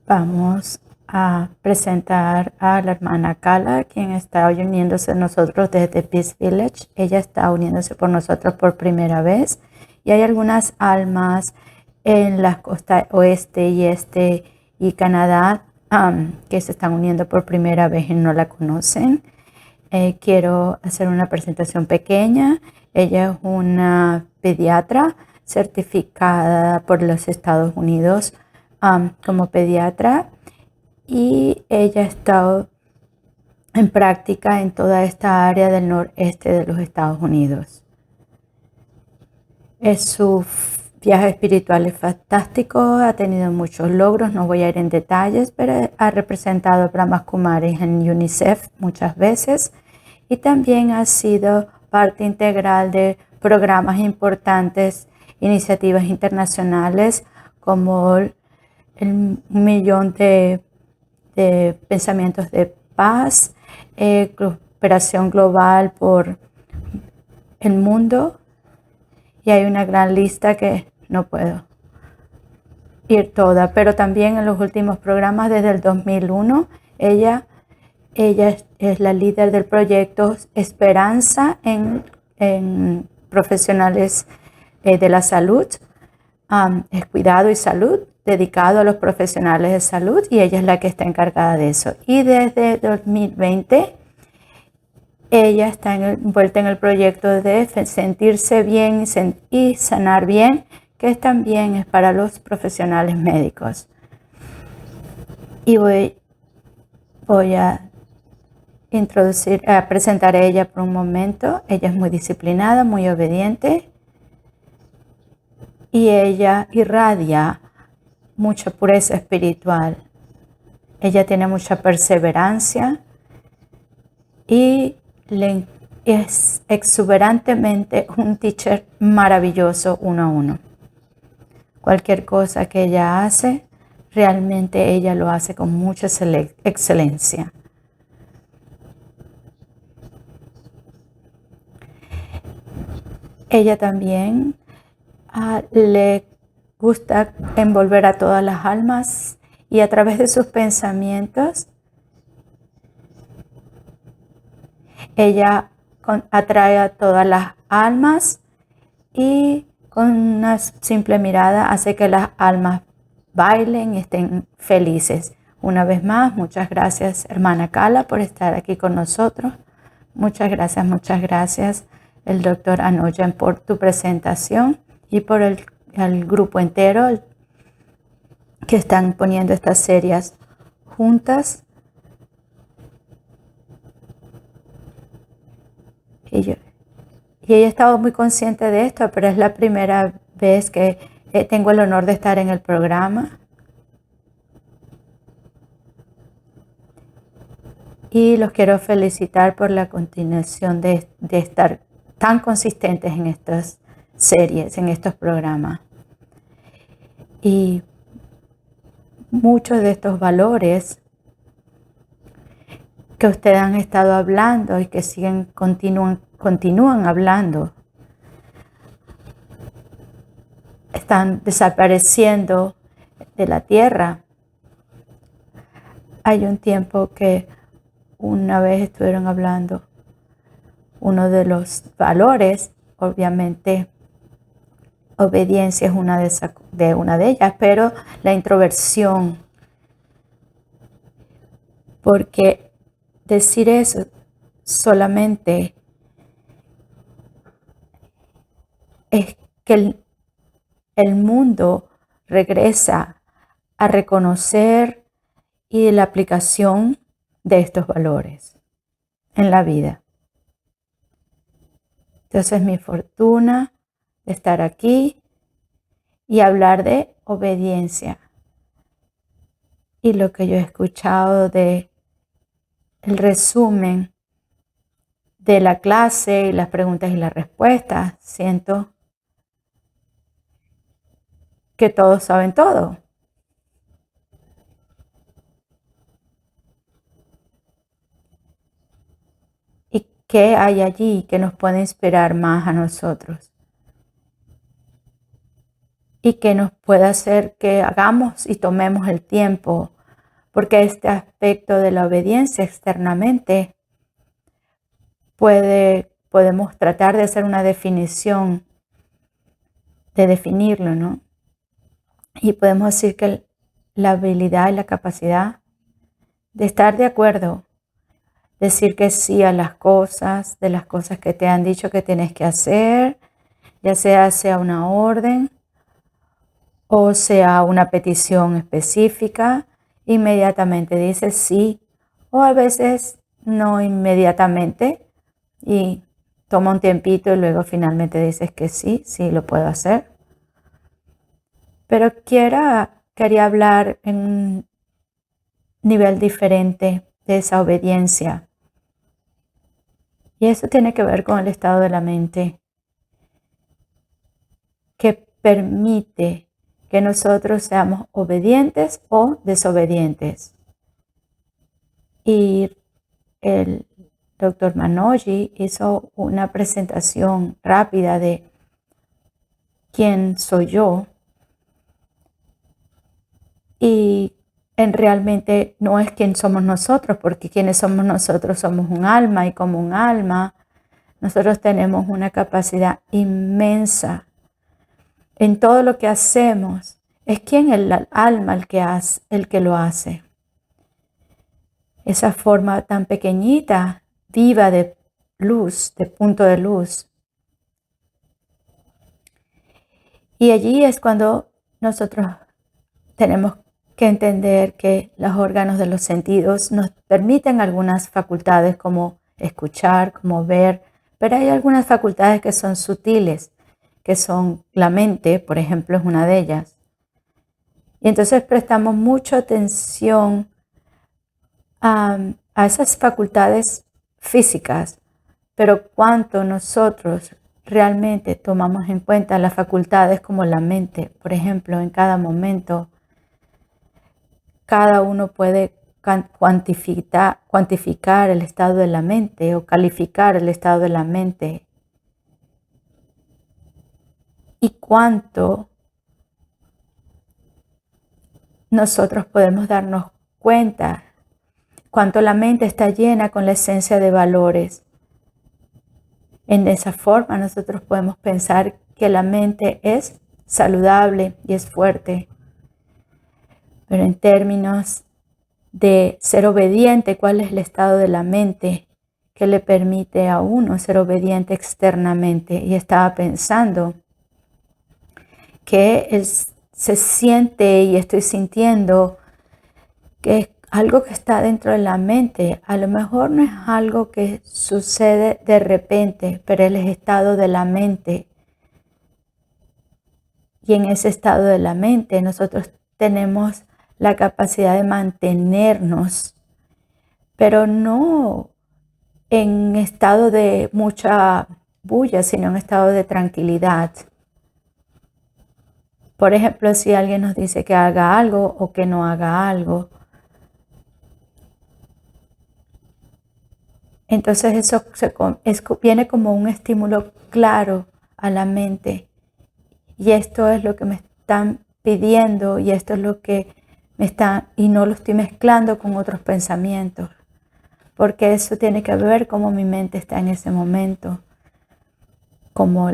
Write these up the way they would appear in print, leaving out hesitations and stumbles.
Vamos a presentar a la hermana Kala, quien está uniéndose a nosotros desde Peace Village. Ella está uniéndose por nosotros por primera vez. Y hay algunas almas en las costas oeste y este y Canadá que se están uniendo por primera vez y no la conocen. Quiero hacer una presentación pequeña. Ella es una pediatra certificada por los Estados Unidos como pediatra, y ella ha estado en práctica en toda esta área del noreste de los Estados Unidos. Su viaje espiritual es fantástico, ha tenido muchos logros, no voy a ir en detalles, pero ha representado a Brahmas Kumaris en UNICEF muchas veces y también ha sido parte integral de programas importantes, iniciativas internacionales como el 1,000,000 de pensamientos de paz, cooperación global por el mundo, y hay una gran lista que no puedo ir toda, pero también en los últimos programas desde el 2001, ella es la líder del proyecto Esperanza en profesionales de la salud, es cuidado y salud, dedicado a los profesionales de salud, y ella es la que está encargada de eso. Y desde 2020 ella está envuelta en el proyecto de sentirse bien y sanar bien, que también es para los profesionales médicos. Y voy a presentar a ella por un momento. Ella es muy disciplinada, muy obediente, y ella irradia mucha pureza espiritual. Ella tiene mucha perseverancia y es exuberantemente un teacher maravilloso 1-a-1. Cualquier cosa que ella hace, realmente ella lo hace con mucha excelencia. Ella también le gusta envolver a todas las almas, y a través de sus pensamientos ella atrae a todas las almas, y con una simple mirada hace que las almas bailen y estén felices. Una vez más, muchas gracias, hermana Kala, por estar aquí con nosotros. Muchas gracias, el doctor Anoyan, por tu presentación y por el grupo entero que están poniendo estas series juntas. Y ella estaba muy consciente de esto, pero es la primera vez que tengo el honor de estar en el programa. Y los quiero felicitar por la continuación de estar tan consistentes en estas series, en estos programas. Y muchos de estos valores que ustedes han estado hablando y que continúan hablando, están desapareciendo de la tierra. Hay un tiempo que una vez estuvieron hablando, uno de los valores, obviamente obediencia es una de ellas, pero la introversión, porque decir eso solamente es que el mundo regresa a reconocer y la aplicación de estos valores en la vida. Entonces, mi fortuna de estar aquí y hablar de obediencia, y lo que yo he escuchado de el resumen de la clase y las preguntas y las respuestas, siento que todos saben todo. ¿Y qué hay allí que nos puede inspirar más a nosotros? Y que nos pueda hacer que hagamos y tomemos el tiempo porque este aspecto de la obediencia externamente podemos tratar de hacer una definición, de definirlo, ¿no? Y podemos decir que la habilidad y la capacidad de estar de acuerdo, decir que sí a las cosas, de las cosas que te han dicho que tienes que hacer, ya sea una orden o sea una petición específica, inmediatamente dices sí, o a veces no inmediatamente y toma un tiempito y luego finalmente dices que sí, sí lo puedo hacer. Pero quería hablar en un nivel diferente de esa obediencia. Y eso tiene que ver con el estado de la mente que permite que nosotros seamos obedientes o desobedientes. Y el Dr. Manoj hizo una presentación rápida de quién soy yo. Y realmente no es quién somos nosotros, porque quienes somos nosotros somos un alma y como un alma nosotros tenemos una capacidad inmensa en todo lo que hacemos. Es quien el alma el que lo hace. Esa forma tan pequeñita, viva de luz, de punto de luz. Y allí es cuando nosotros tenemos que entender que los órganos de los sentidos nos permiten algunas facultades como escuchar, como ver, pero hay algunas facultades que son sutiles, que son la mente, por ejemplo, es una de ellas. Y entonces prestamos mucha atención a esas facultades físicas, pero cuánto nosotros realmente tomamos en cuenta las facultades como la mente. Por ejemplo, en cada momento, cada uno puede cuantificar el estado de la mente o calificar el estado de la mente. Y cuánto nosotros podemos darnos cuenta, cuánto la mente está llena con la esencia de valores. En esa forma nosotros podemos pensar que la mente es saludable y es fuerte. Pero en términos de ser obediente, ¿cuál es el estado de la mente que le permite a uno ser obediente externamente? Y estaba pensando que se siente y estoy sintiendo que es algo que está dentro de la mente. A lo mejor no es algo que sucede de repente, pero es el estado de la mente. Y en ese estado de la mente nosotros tenemos la capacidad de mantenernos, pero no en estado de mucha bulla, sino en estado de tranquilidad. Por ejemplo, si alguien nos dice que haga algo o que no haga algo, entonces eso viene como un estímulo claro a la mente. Y esto es lo que me están pidiendo y esto es lo que me están, y no lo estoy mezclando con otros pensamientos, porque eso tiene que ver cómo mi mente está en ese momento. Como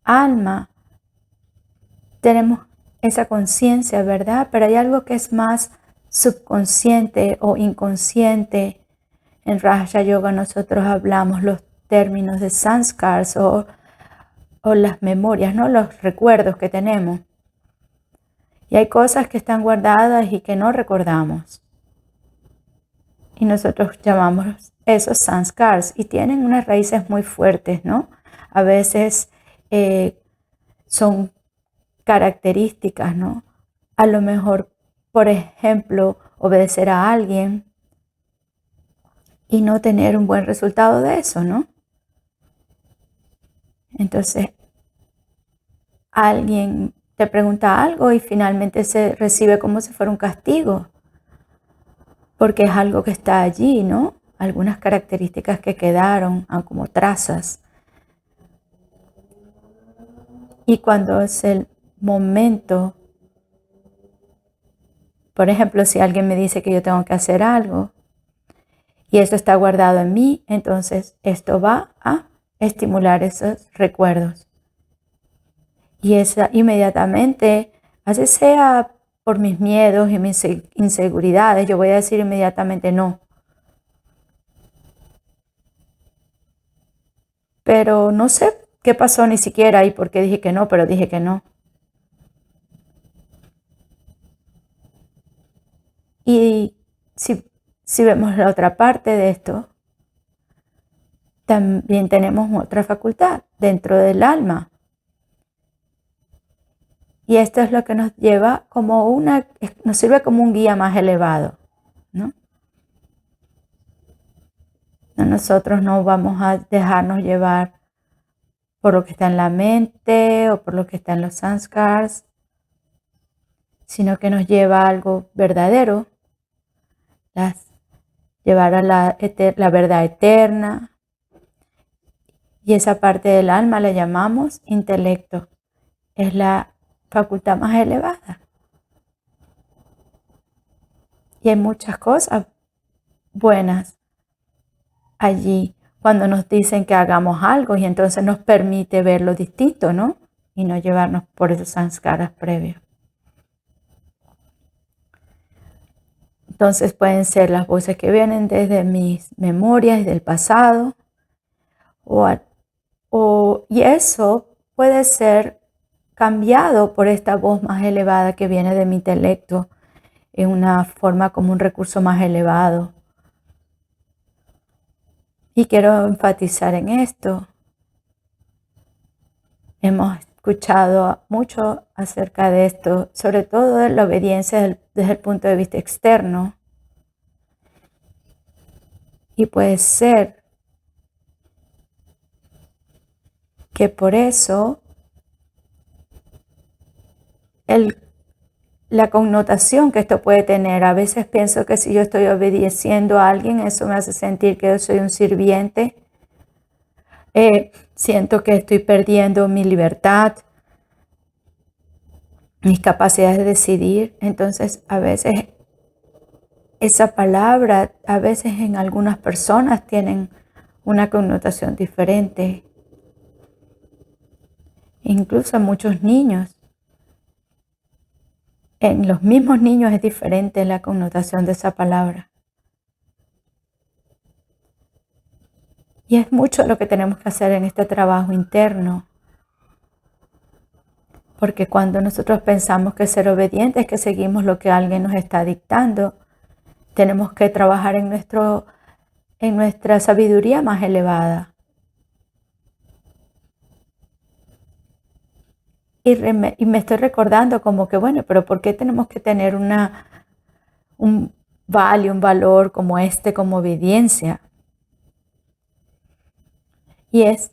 alma tenemos esa conciencia, ¿verdad? Pero hay algo que es más subconsciente o inconsciente. En Raja Yoga nosotros hablamos los términos de sanskars o las memorias, ¿no? Los recuerdos que tenemos. Y hay cosas que están guardadas y que no recordamos. Y nosotros llamamos esos sanskars y tienen unas raíces muy fuertes, ¿no? A veces son características, ¿no? A lo mejor, por ejemplo, obedecer a alguien y no tener un buen resultado de eso, ¿no? Entonces, alguien te pregunta algo y finalmente se recibe como si fuera un castigo, porque es algo que está allí, ¿no? Algunas características que quedaron como trazas. Y cuando es el momento Por ejemplo, si alguien me dice que yo tengo que hacer algo y eso está guardado en mí, entonces esto va a estimular esos recuerdos. Y esa inmediatamente, así sea por mis miedos y mis inseguridades, yo voy a decir inmediatamente no. Pero no sé qué pasó ni siquiera y por qué dije que no, pero dije que no. Y si vemos la otra parte de esto, también tenemos otra facultad dentro del alma. Y esto es lo que nos lleva como nos sirve como un guía más elevado, ¿no? Nosotros no vamos a dejarnos llevar por lo que está en la mente o por lo que está en los sanskars, sino que nos lleva a algo verdadero, llevar a la verdad eterna. Y esa parte del alma la llamamos intelecto. Es la facultad más elevada. Y hay muchas cosas buenas allí cuando nos dicen que hagamos algo y entonces nos permite ver lo distinto, ¿no? Y no llevarnos por esos sanskaras previos. Entonces pueden ser las voces que vienen desde mis memorias del pasado y eso puede ser cambiado por esta voz más elevada que viene de mi intelecto en una forma como un recurso más elevado. Y quiero enfatizar en esto. Hemos escuchado mucho acerca de esto, sobre todo de la obediencia desde el punto de vista externo. Y puede ser que por eso la connotación que esto puede tener, a veces pienso que si yo estoy obedeciendo a alguien, eso me hace sentir que yo soy un sirviente. Siento que estoy perdiendo mi libertad, mis capacidades de decidir. Entonces, a veces esa palabra, a veces en algunas personas tienen una connotación diferente. Incluso en muchos niños. En los mismos niños es diferente la connotación de esa palabra. Y es mucho lo que tenemos que hacer en este trabajo interno. Porque cuando nosotros pensamos que ser obedientes es que seguimos lo que alguien nos está dictando, tenemos que trabajar en nuestra sabiduría más elevada. Y me estoy recordando como que, bueno, pero ¿por qué tenemos que tener un valor como este, como obediencia? Y es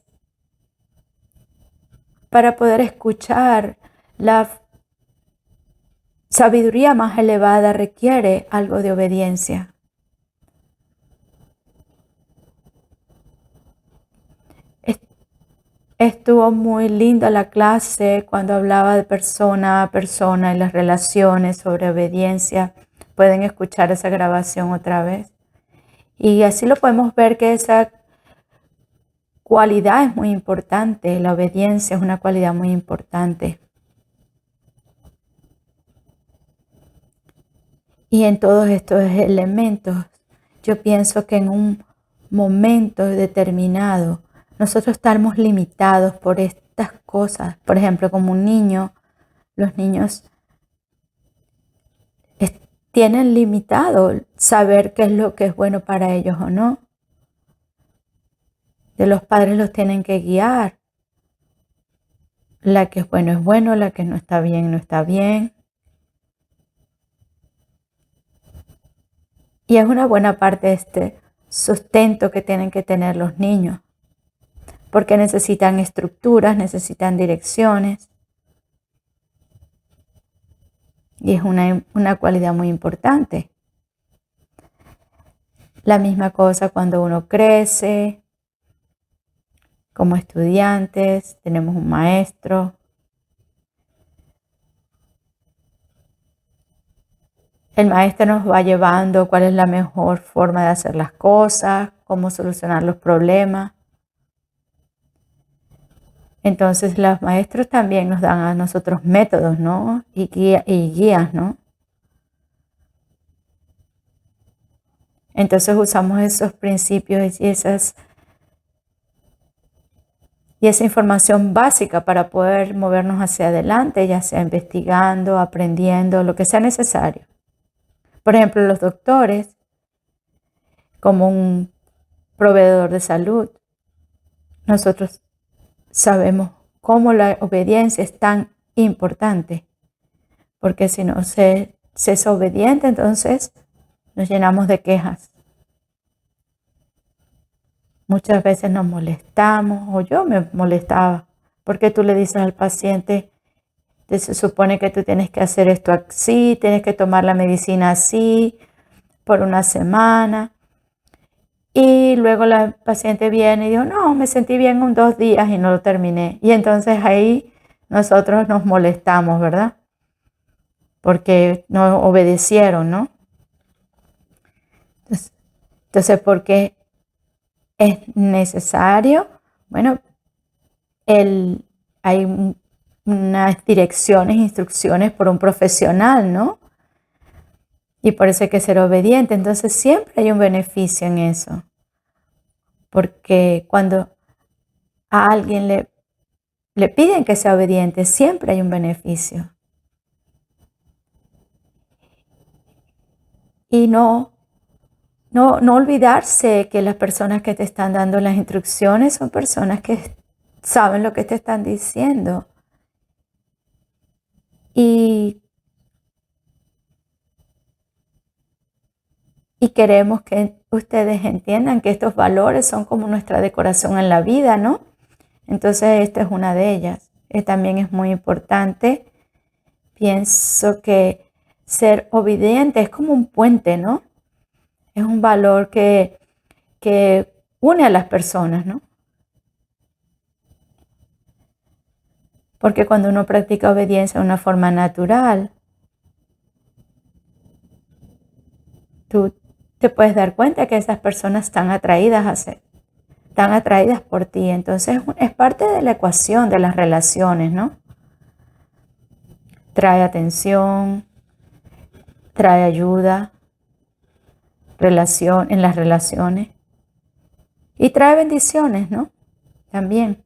para poder escuchar la sabiduría más elevada requiere algo de obediencia. Estuvo muy linda la clase cuando hablaba de persona a persona y las relaciones sobre obediencia. Pueden escuchar esa grabación otra vez. Y así lo podemos ver que esa cualidad es muy importante. La obediencia es una cualidad muy importante. Y en todos estos elementos, yo pienso que en un momento determinado, nosotros estamos limitados por estas cosas. Por ejemplo, como un niño, los niños tienen limitado saber qué es lo que es bueno para ellos o no. De los padres los tienen que guiar. La que es bueno, la que no está bien, no está bien. Y es una buena parte de este sustento que tienen que tener los niños. Porque necesitan estructuras, necesitan direcciones. Y es una cualidad muy importante. La misma cosa cuando uno crece, como estudiantes, tenemos un maestro. El maestro nos va llevando cuál es la mejor forma de hacer las cosas, cómo solucionar los problemas. Entonces los maestros también nos dan a nosotros métodos, ¿no? Y guías, ¿no? Entonces usamos esos principios y esa información básica para poder movernos hacia adelante, ya sea investigando, aprendiendo, lo que sea necesario. Por ejemplo, los doctores, como un proveedor de salud, nosotros sabemos cómo la obediencia es tan importante, porque si no se es obediente, entonces nos llenamos de quejas. Muchas veces nos molestamos, o yo me molestaba, porque tú le dices al paciente, se supone que tú tienes que hacer esto así, tienes que tomar la medicina así, por una semana. Y luego la paciente viene y dijo, no, me sentí bien 2 días y no lo terminé. Y entonces ahí nosotros nos molestamos, ¿verdad? Porque no obedecieron, ¿no? Entonces, ¿por qué es necesario? Bueno, hay unas direcciones, instrucciones por un profesional, ¿no? Y por eso hay que ser obediente. Entonces siempre hay un beneficio en eso. Porque cuando a alguien le piden que sea obediente, siempre hay un beneficio. Y no olvidarse que las personas que te están dando las instrucciones son personas que saben lo que te están diciendo. Y queremos que ustedes entiendan que estos valores son como nuestra decoración en la vida, ¿no? Entonces esta es una de ellas. También es muy importante. Pienso que ser obediente es como un puente, ¿no? Es un valor que une a las personas, ¿no? Porque cuando uno practica obediencia de una forma natural, tú te puedes dar cuenta que esas personas están atraídas por ti. Entonces es parte de la ecuación de las relaciones, ¿no? Trae atención, trae ayuda, en las relaciones y trae bendiciones, ¿no? También.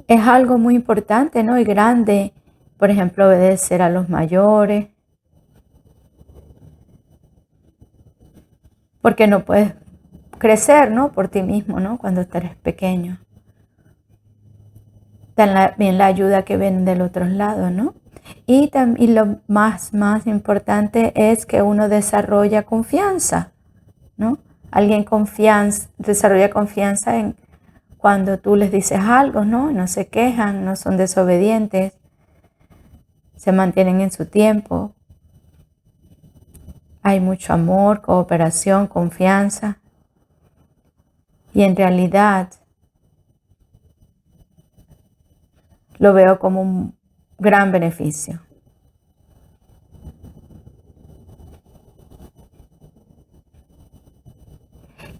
Es algo muy importante, ¿no? Y grande, por ejemplo, obedecer a los mayores, porque no puedes crecer, ¿no? Por ti mismo, ¿no? Cuando eres pequeño. También la ayuda que ven del otro lado, ¿no? Y lo más importante es que uno desarrolla confianza, ¿no? Alguien desarrolla confianza en cuando tú les dices algo, ¿no? No se quejan, no son desobedientes, se mantienen en su tiempo. Hay mucho amor, cooperación, confianza. Y en realidad lo veo como un gran beneficio.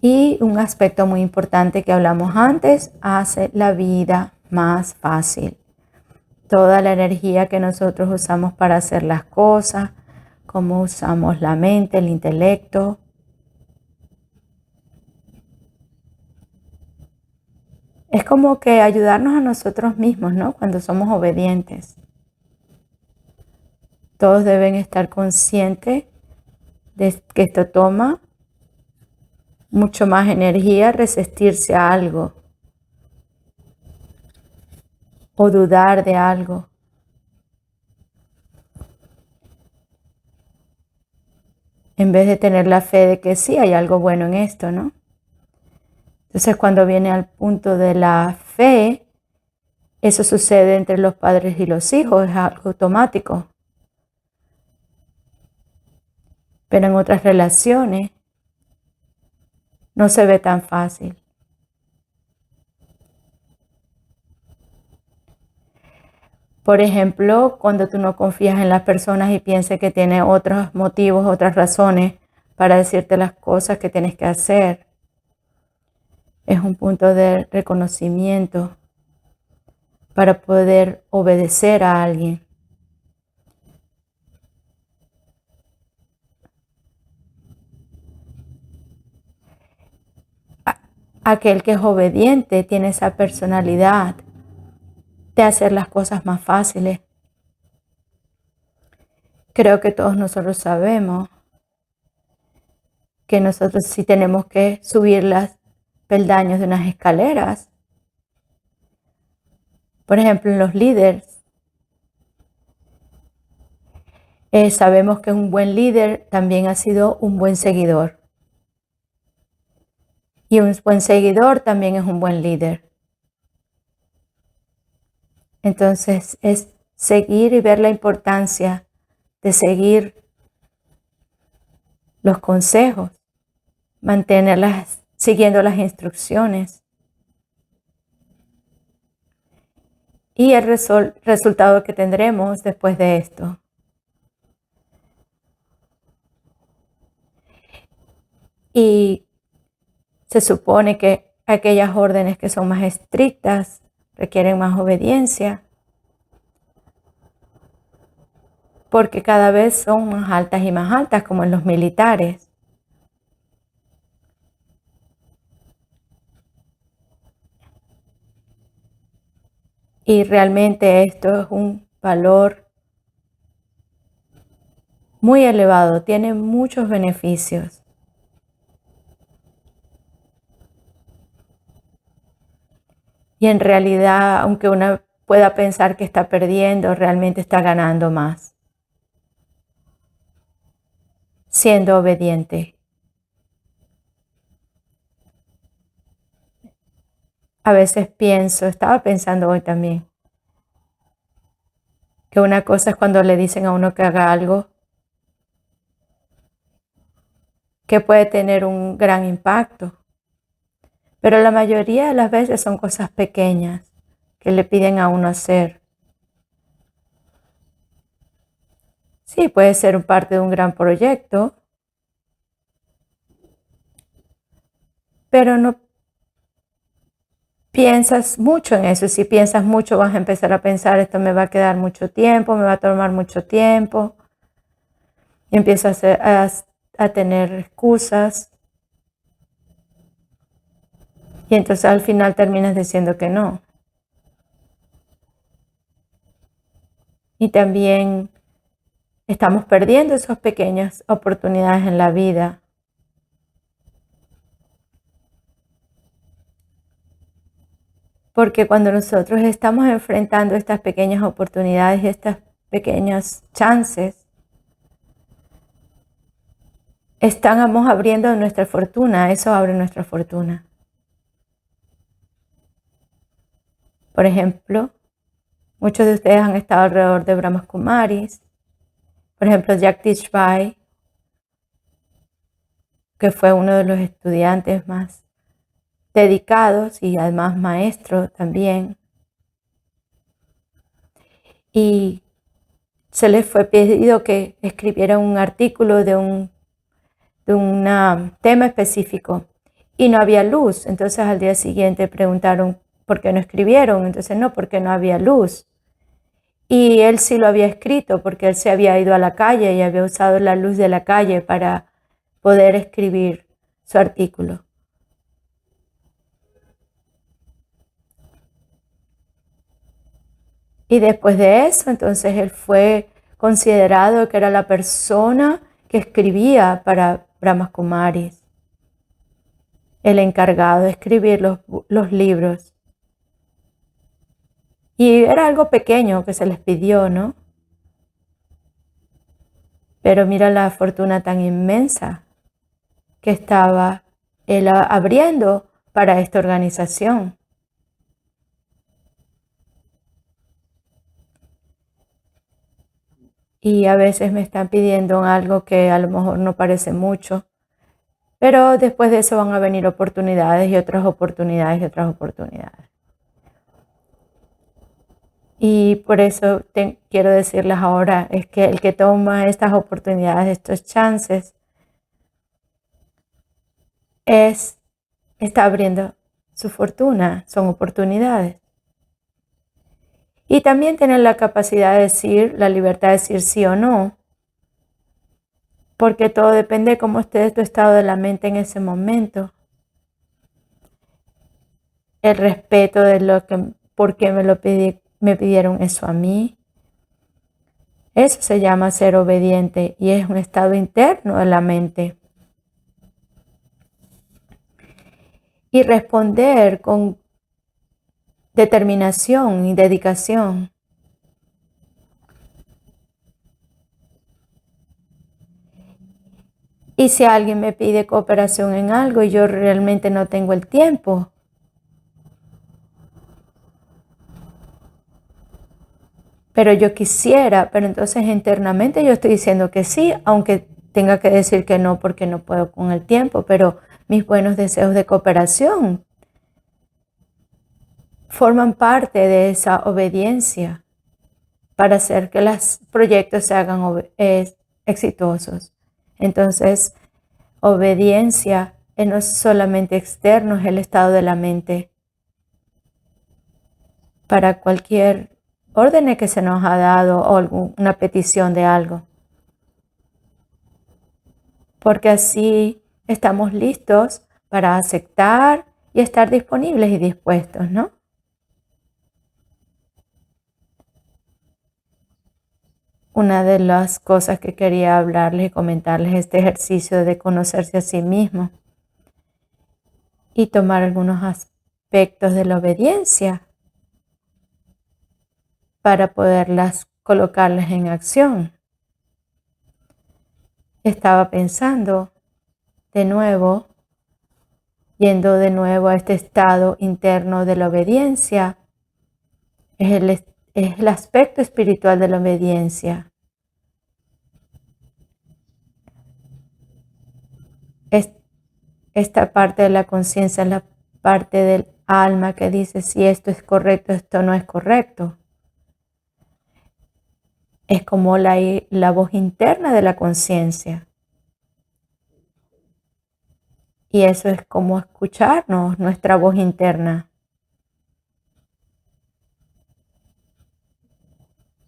Y un aspecto muy importante que hablamos antes, hace la vida más fácil. Toda la energía que nosotros usamos para hacer las cosas, cómo usamos la mente, el intelecto. Es como que ayudarnos a nosotros mismos, ¿no? Cuando somos obedientes. Todos deben estar conscientes de que esto toma mucho más energía resistirse a algo o dudar de algo. En vez de tener la fe de que sí hay algo bueno en esto, ¿no? Entonces cuando viene al punto de la fe, eso sucede entre los padres y los hijos, es algo automático. Pero en otras relaciones no se ve tan fácil. Por ejemplo, cuando tú no confías en las personas y piensas que tiene otros motivos, otras razones para decirte las cosas que tienes que hacer. Es un punto de reconocimiento para poder obedecer a alguien. Aquel que es obediente tiene esa personalidad de hacer las cosas más fáciles. Creo que todos nosotros sabemos que nosotros sí tenemos que subir los peldaños de unas escaleras. Por ejemplo, en los líderes, sabemos que un buen líder también ha sido un buen seguidor. Y un buen seguidor también es un buen líder. Entonces es seguir y ver la importancia de seguir los consejos, mantenerlas, siguiendo las instrucciones. Y el resultado que tendremos después de esto. Y se supone que aquellas órdenes que son más estrictas requieren más obediencia, porque cada vez son más altas, como en los militares. Y realmente esto es un valor muy elevado, tiene muchos beneficios. Y en realidad, aunque uno pueda pensar que está perdiendo, realmente está ganando más, siendo obediente. A veces estaba pensando hoy también, que una cosa es cuando le dicen a uno que haga algo que puede tener un gran impacto, pero la mayoría de las veces son cosas pequeñas que le piden a uno hacer. Sí, puede ser parte de un gran proyecto, pero no piensas mucho en eso. Si piensas mucho, vas a empezar a pensar, esto me va a quedar mucho tiempo, me va a tomar mucho tiempo. Y empiezas a tener excusas. Y entonces al final terminas diciendo que no. Y también estamos perdiendo esas pequeñas oportunidades en la vida. Porque cuando nosotros estamos enfrentando estas pequeñas oportunidades y estas pequeñas chances, estamos abriendo nuestra fortuna, eso abre nuestra fortuna. Por ejemplo, muchos de ustedes han estado alrededor de Brahmas Kumaris. Por ejemplo, Jagdish Bai, que fue uno de los estudiantes más dedicados y además maestro también. Y se les fue pedido que escribieran un artículo de un tema específico y no había luz. Entonces al día siguiente preguntaron por qué no escribieron. Entonces no, porque no había luz. Y él sí lo había escrito porque él se había ido a la calle y había usado la luz de la calle para poder escribir su artículo. Y después de eso, entonces él fue considerado que era la persona que escribía para Brahmas Kumaris, el encargado de escribir los libros. Y era algo pequeño que se les pidió, ¿no? Pero mira la fortuna tan inmensa que estaba él abriendo para esta organización. Y a veces me están pidiendo algo que a lo mejor no parece mucho, pero después de eso van a venir oportunidades y otras oportunidades y otras oportunidades. Y por eso quiero decirles ahora, es que el que toma estas oportunidades, estos chances, está abriendo su fortuna, son oportunidades. Y también tener la capacidad de decir, la libertad de decir sí o no, porque todo depende de cómo esté tu estado de la mente en ese momento. El respeto de por qué me pidieron eso a mí. Eso se llama ser obediente y es un estado interno de la mente. Y responder con determinación y dedicación. Y si alguien me pide cooperación en algo y yo realmente no tengo el tiempo, pero yo quisiera, pero entonces internamente yo estoy diciendo que sí, aunque tenga que decir que no porque no puedo con el tiempo, pero mis buenos deseos de cooperación forman parte de esa obediencia para hacer que los proyectos se hagan exitosos. Entonces, obediencia no es solamente externo, es el estado de la mente para cualquier orden que se nos ha dado o una petición de algo. Porque así estamos listos para aceptar y estar disponibles y dispuestos, ¿no? Una de las cosas que quería hablarles y comentarles es este ejercicio de conocerse a sí mismo y tomar algunos aspectos de la obediencia para poderlas colocarlas en acción. Estaba pensando de nuevo, yendo de nuevo a este estado interno de la obediencia, es el aspecto espiritual de la obediencia. Esta parte de la conciencia es la parte del alma que dice si esto es correcto, esto no es correcto. Es como la voz interna de la conciencia. Y eso es como escucharnos, nuestra voz interna.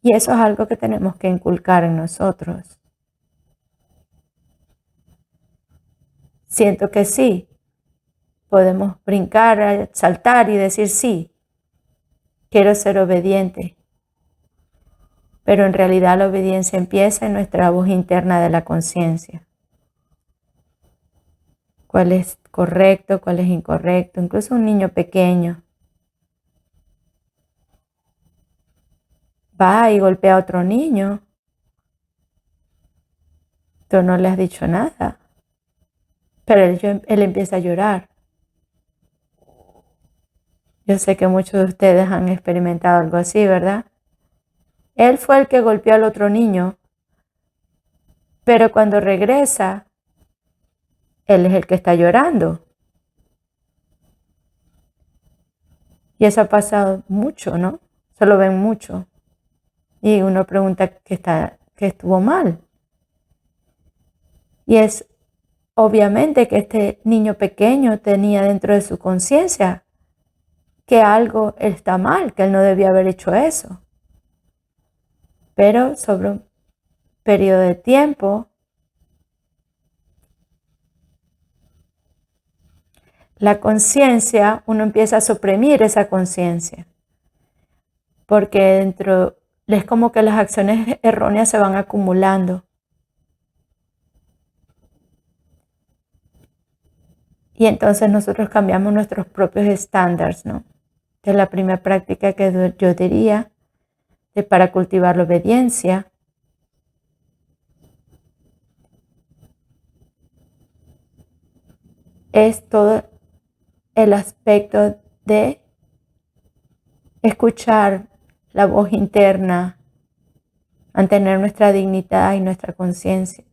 Y eso es algo que tenemos que inculcar en nosotros. Siento que sí. Podemos brincar, saltar y decir sí, quiero ser obediente. Pero en realidad la obediencia empieza en nuestra voz interna de la conciencia. ¿Cuál es correcto? ¿Cuál es incorrecto? Incluso un niño pequeño va y golpea a otro niño. Tú no le has dicho nada. Pero él empieza a llorar. Yo sé que muchos de ustedes han experimentado algo así, ¿verdad? Él fue el que golpeó al otro niño, pero cuando regresa, él es el que está llorando. Y eso ha pasado mucho, ¿no? Se lo ven mucho. Y uno pregunta qué estuvo mal. Y es obviamente que este niño pequeño tenía dentro de su conciencia que algo está mal, que él no debía haber hecho eso. Pero sobre un periodo de tiempo, la conciencia, uno empieza a suprimir esa conciencia. Porque dentro, es como que las acciones erróneas se van acumulando. Y entonces nosotros cambiamos nuestros propios estándares, ¿no? Es la primera práctica que yo diría para cultivar la obediencia. Es todo el aspecto de escuchar la voz interna, mantener nuestra dignidad y nuestra conciencia.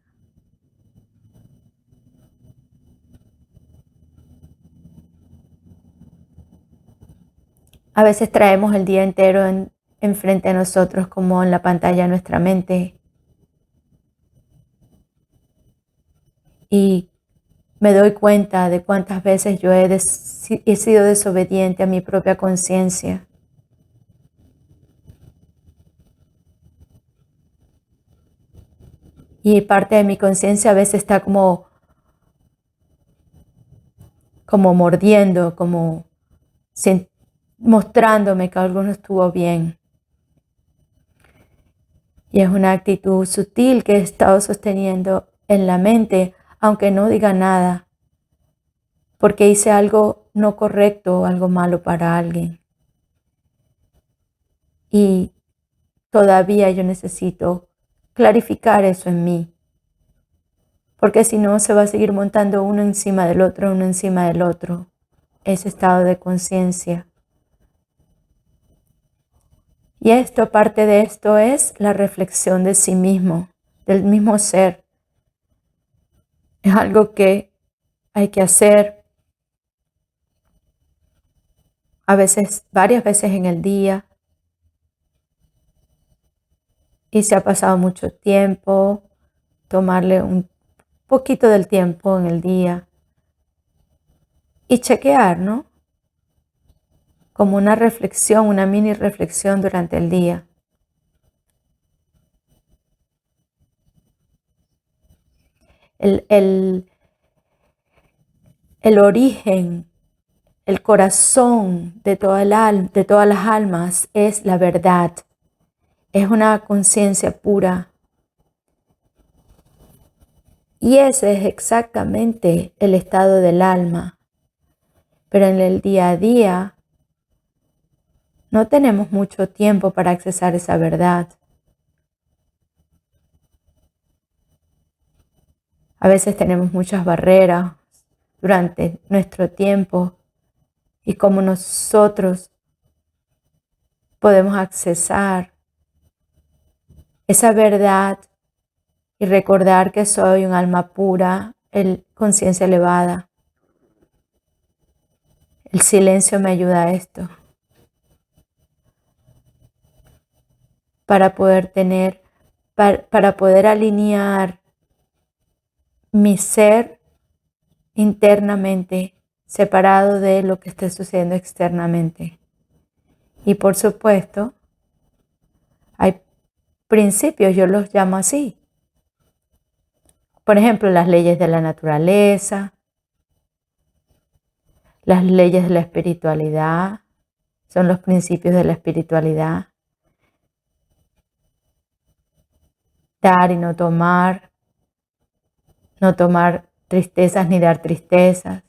A veces traemos el día entero enfrente a nosotros como en la pantalla de nuestra mente. Y me doy cuenta de cuántas veces yo he sido desobediente a mi propia conciencia. Y parte de mi conciencia a veces está como mordiendo, mostrándome que algo no estuvo bien. Y es una actitud sutil que he estado sosteniendo en la mente, aunque no diga nada, porque hice algo no correcto o algo malo para alguien. Y todavía yo necesito clarificar eso en mí, porque si no se va a seguir montando uno encima del otro, ese estado de conciencia. Y esto, parte de esto, es la reflexión de sí mismo, del mismo ser. Es algo que hay que hacer a veces, varias veces en el día. Y si ha pasado mucho tiempo, tomarle un poquito del tiempo en el día y chequear, ¿no? Como una reflexión, una mini reflexión durante el día. El origen, el corazón de todas las almas es la verdad. Es una conciencia pura. Y ese es exactamente el estado del alma. Pero en el día a día no tenemos mucho tiempo para accesar esa verdad. A veces tenemos muchas barreras durante nuestro tiempo y cómo nosotros podemos accesar esa verdad y recordar que soy un alma pura, conciencia elevada. El silencio me ayuda a esto. Para poder alinear mi ser internamente, separado de lo que esté sucediendo externamente. Y por supuesto, hay principios, yo los llamo así. Por ejemplo, las leyes de la naturaleza, las leyes de la espiritualidad, son los principios de la espiritualidad. Dar y no tomar tristezas ni dar tristezas.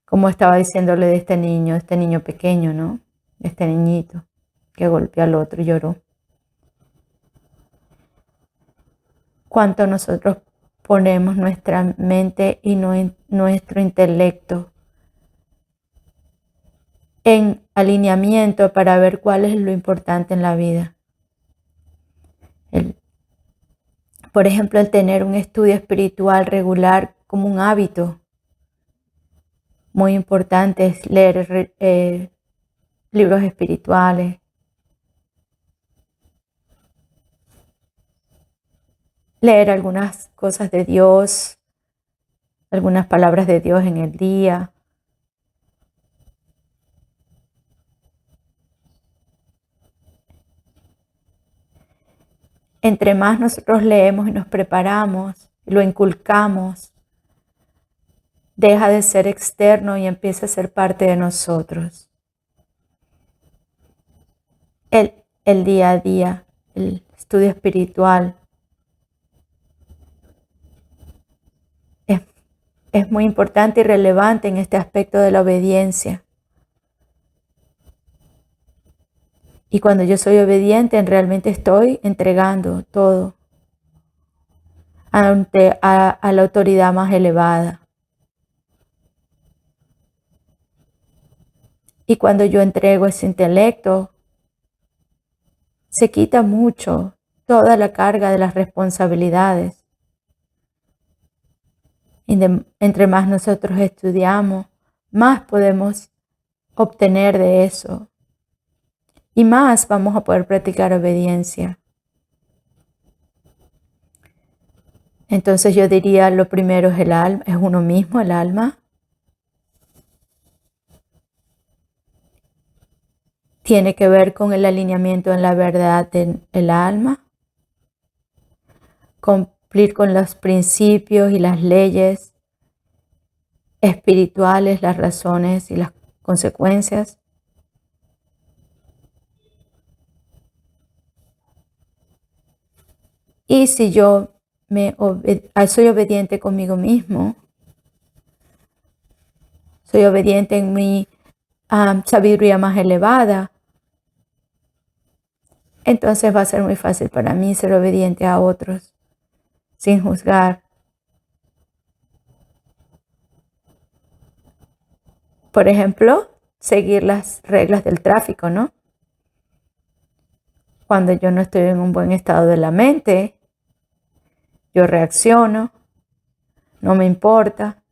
Como estaba diciéndole de este niño pequeño, ¿no? Este niñito que golpeó al otro y lloró. Cuánto nosotros ponemos nuestra mente y nuestro intelecto en alineamiento para ver cuál es lo importante en la vida. Por ejemplo, el tener un estudio espiritual regular como un hábito. Muy importante es leer libros espirituales. Leer algunas cosas de Dios, algunas palabras de Dios en el día. Entre más nosotros leemos y nos preparamos, y lo inculcamos, deja de ser externo y empieza a ser parte de nosotros. El día a día, el estudio espiritual, es muy importante y relevante en este aspecto de la obediencia. Y cuando yo soy obediente, realmente estoy entregando todo a la autoridad más elevada. Y cuando yo entrego ese intelecto, se quita mucho toda la carga de las responsabilidades. Y entre más nosotros estudiamos, más podemos obtener de eso. Y más vamos a poder practicar obediencia. Entonces yo diría, lo primero es el alma, es uno mismo, el alma. Tiene que ver con el alineamiento en la verdad del alma. Cumplir con los principios y las leyes espirituales, las razones y las consecuencias. Y si yo soy obediente conmigo mismo, soy obediente en mi sabiduría más elevada, entonces va a ser muy fácil para mí ser obediente a otros sin juzgar. Por ejemplo, seguir las reglas del tráfico, ¿no? Cuando yo no estoy en un buen estado de la mente, yo reacciono, no me importa.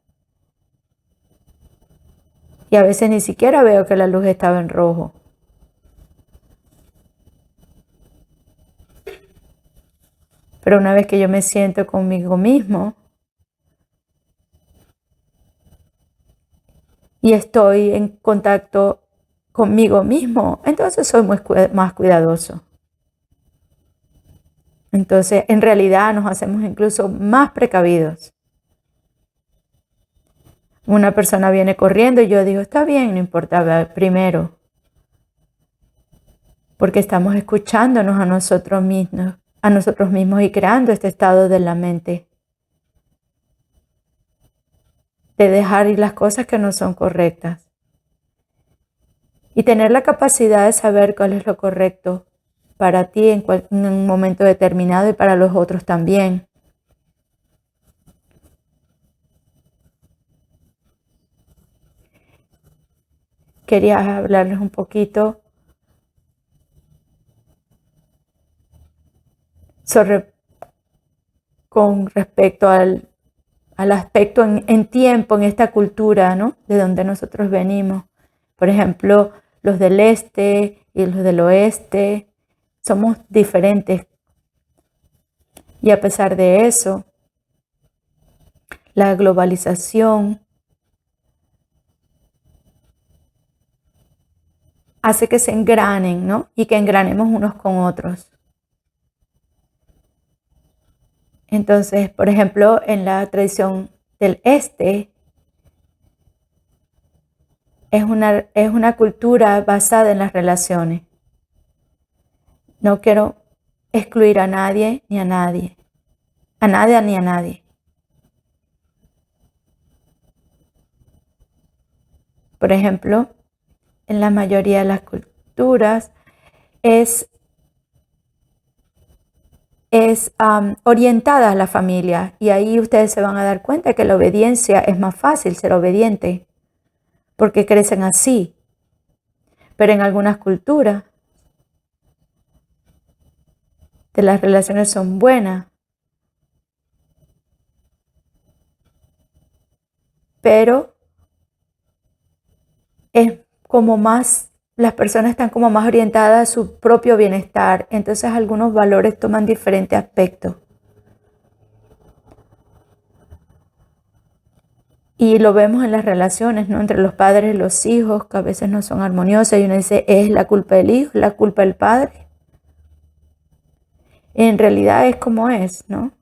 Y a veces ni siquiera veo que la luz estaba en rojo. Pero una vez que yo me siento conmigo mismo y estoy en contacto conmigo mismo, entonces soy más cuidadoso. Entonces, en realidad nos hacemos incluso más precavidos. Una persona viene corriendo y yo digo, está bien, no importa, ver primero. Porque estamos escuchándonos a nosotros mismos y creando este estado de la mente. De dejar ir las cosas que no son correctas. Y tener la capacidad de saber cuál es lo correcto para ti en un momento determinado y para los otros también. Quería hablarles un poquito con respecto al aspecto en tiempo, en esta cultura, ¿no? De donde nosotros venimos. Por ejemplo, los del este y los del oeste somos diferentes. Y a pesar de eso, la globalización hace que se engranen, ¿no? Y que engranemos unos con otros. Entonces, por ejemplo, en la tradición del este, es una cultura basada en las relaciones. No quiero excluir a nadie ni a nadie. A nadie ni a nadie. Por ejemplo, en la mayoría de las culturas es orientada a la familia, y ahí ustedes se van a dar cuenta que la obediencia es más fácil ser obediente porque crecen así. Pero en algunas culturas las relaciones son buenas, pero es como más, las personas están como más orientadas a su propio bienestar, entonces algunos valores toman diferentes aspectos. Y lo vemos en las relaciones, ¿no? Entre los padres y los hijos, que a veces no son armoniosas, y uno dice, ¿es la culpa del hijo, la culpa del padre? En realidad es como es, ¿no?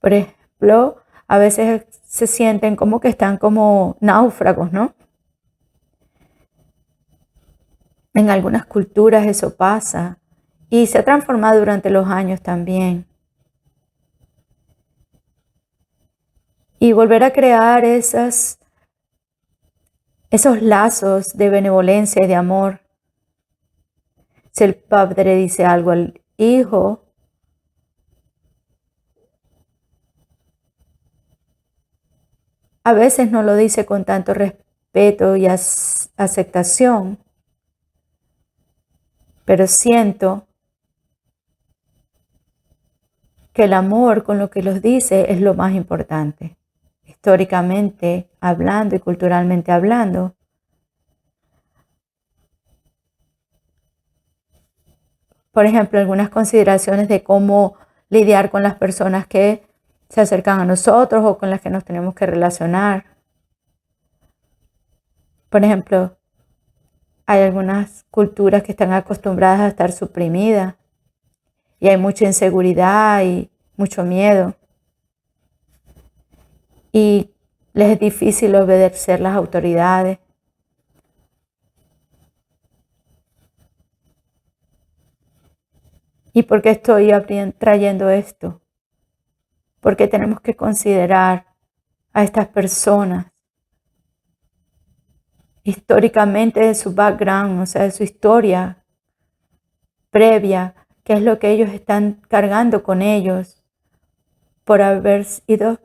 Por ejemplo, a veces se sienten como que están como náufragos, ¿no? En algunas culturas eso pasa y se ha transformado durante los años también. Y volver a crear esos lazos de benevolencia y de amor. Si el padre dice algo al hijo, a veces no lo dice con tanto respeto y aceptación, pero siento que el amor con lo que los dice es lo más importante. históricamente hablando y culturalmente hablando. Por ejemplo, algunas consideraciones de cómo lidiar con las personas que se acercan a nosotros o con las que nos tenemos que relacionar. Por ejemplo, hay algunas culturas que están acostumbradas a estar suprimidas y hay mucha inseguridad y mucho miedo. Y les es difícil obedecer las autoridades. ¿Y por qué estoy trayendo esto? Porque tenemos que considerar a estas personas históricamente de su background, o sea, de su historia previa, qué es lo que ellos están cargando con ellos por haber sido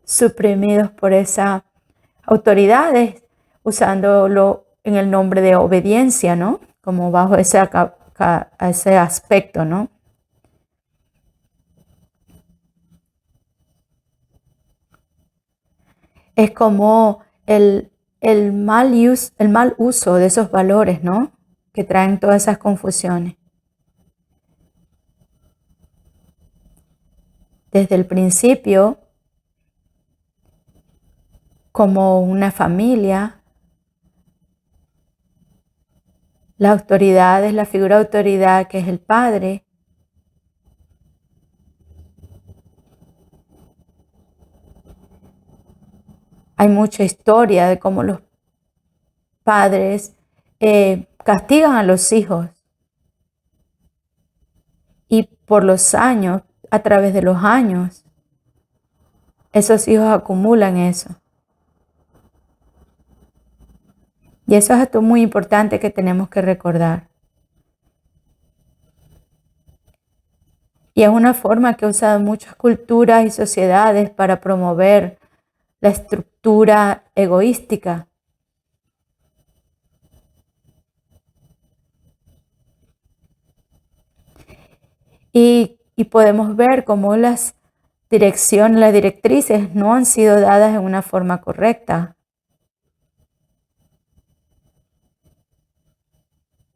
suprimidos por esas autoridades, usándolo en el nombre de obediencia, ¿no? Como bajo ese aspecto, ¿no? Es como el mal uso de esos valores, ¿no? Que traen todas esas confusiones. Desde el principio, como una familia, la autoridad es la figura de autoridad que es el padre. Hay mucha historia de cómo los padres castigan a los hijos y por los años, a través de los años, esos hijos acumulan eso. Y eso es algo muy importante que tenemos que recordar. Y es una forma que han usado muchas culturas y sociedades para promover la estructura egoística. Y podemos ver cómo las directrices no han sido dadas en una forma correcta.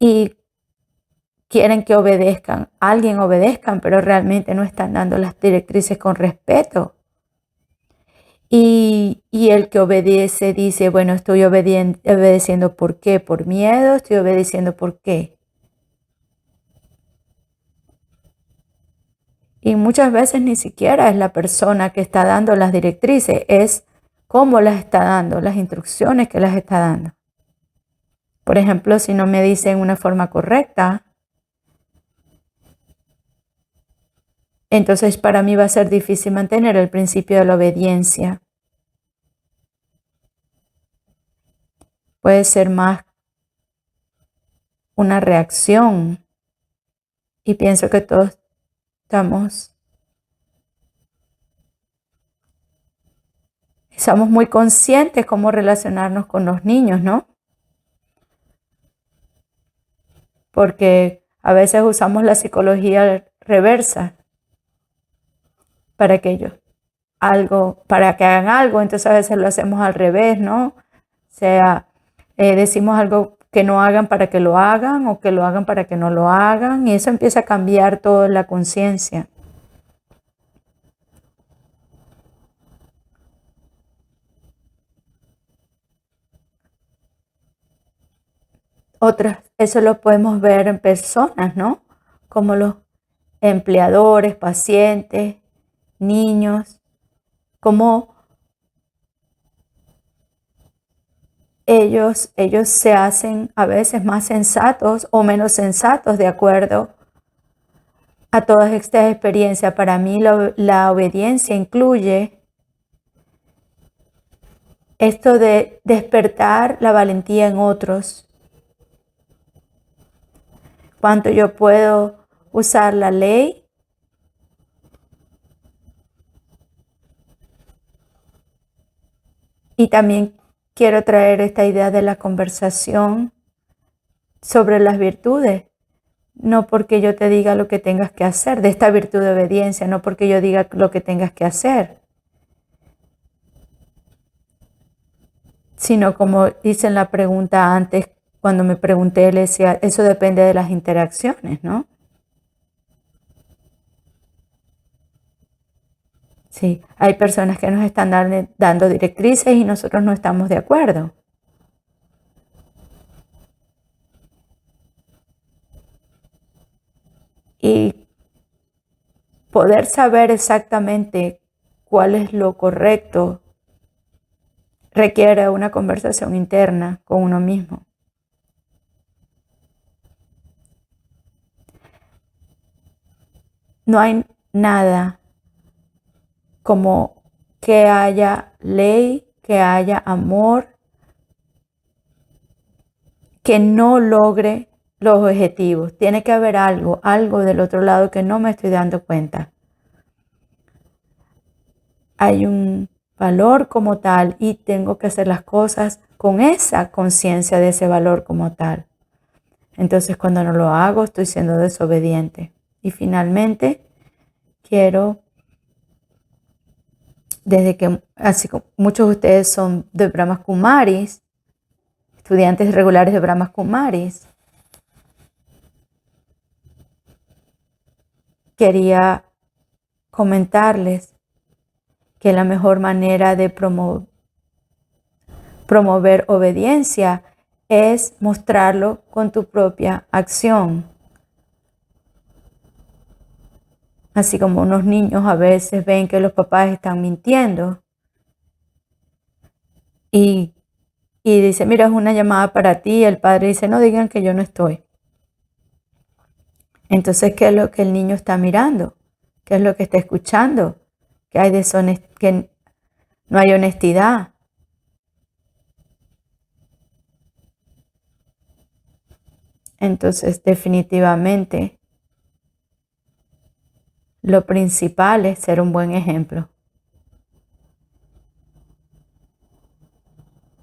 Y quieren que alguien obedezcan, pero realmente no están dando las directrices con respeto. Y el que obedece dice, bueno, estoy obedeciendo ¿por qué? ¿Por miedo? ¿Estoy obedeciendo por qué? Y muchas veces ni siquiera es la persona que está dando las directrices, es cómo las está dando, las instrucciones que las está dando. Por ejemplo, si no me dicen una forma correcta, entonces para mí va a ser difícil mantener el principio de la obediencia. Puede ser más una reacción. Y pienso que todos estamos muy conscientes cómo relacionarnos con los niños, ¿no? Porque a veces usamos la psicología reversa para que hagan algo, entonces a veces lo hacemos al revés, ¿no? O sea, decimos algo que no hagan para que lo hagan o que lo hagan para que no lo hagan, y eso empieza a cambiar toda la conciencia. Eso lo podemos ver en personas, ¿no? Como los empleadores, pacientes, niños, como ellos se hacen a veces más sensatos o menos sensatos de acuerdo a todas estas experiencias. Para mí la obediencia incluye esto de despertar la valentía en otros. Cuánto yo puedo usar la ley y también quiero traer esta idea de la conversación sobre las virtudes. No porque yo te diga lo que tengas que hacer, de esta virtud de obediencia, no porque yo diga lo que tengas que hacer. sino como dice en la pregunta antes, cuando me pregunté, le decía, eso depende de las interacciones, ¿no? Sí, hay personas que nos están dando directrices y nosotros no estamos de acuerdo. Y poder saber exactamente cuál es lo correcto requiere una conversación interna con uno mismo. No hay nada como que haya ley, que haya amor, que no logre los objetivos. Tiene que haber algo del otro lado que no me estoy dando cuenta. Hay un valor como tal y tengo que hacer las cosas con esa conciencia de ese valor como tal. Entonces, cuando no lo hago, estoy siendo desobediente. Y finalmente, quiero, desde que, así como muchos de ustedes son de Brahmas Kumaris, estudiantes regulares de Brahmas Kumaris, quería comentarles que la mejor manera de promover obediencia es mostrarlo con tu propia acción. Así como unos niños a veces ven que los papás están mintiendo y dice, mira, es una llamada para ti, el padre dice, no digan que yo no estoy. Entonces, ¿qué es lo que el niño está mirando? ¿Qué es lo que está escuchando? Que hay que no hay honestidad. Entonces, definitivamente, lo principal es ser un buen ejemplo.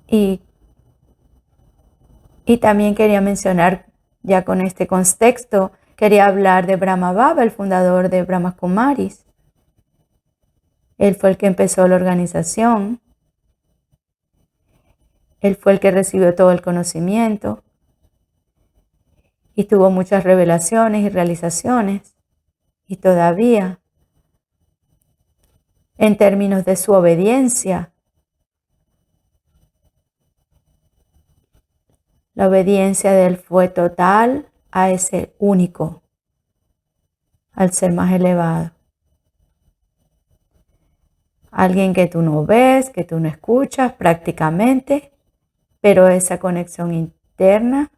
Y también quería mencionar, ya con este contexto, quería hablar de Brahma Baba, el fundador de Brahma Kumaris. Él fue el que empezó la organización. Él fue el que recibió todo el conocimiento y tuvo muchas revelaciones y realizaciones. Y todavía, en términos de su obediencia, la obediencia de él fue total a ese único, al ser más elevado. Alguien que tú no ves, que tú no escuchas prácticamente, pero esa conexión interna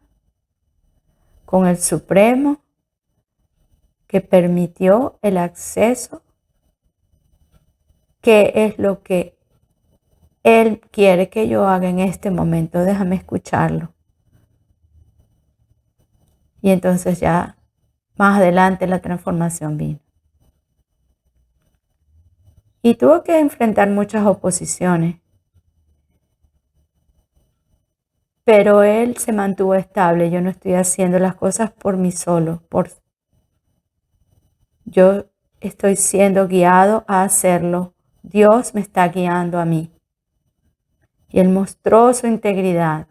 con el Supremo que permitió el acceso, que es lo que Él quiere que yo haga en este momento, déjame escucharlo. Y entonces ya más adelante la transformación vino. Y tuvo que enfrentar muchas oposiciones, pero él se mantuvo estable. Yo no estoy haciendo las cosas por mí solo, yo estoy siendo guiado a hacerlo. Dios me está guiando a mí. Y él mostró su integridad.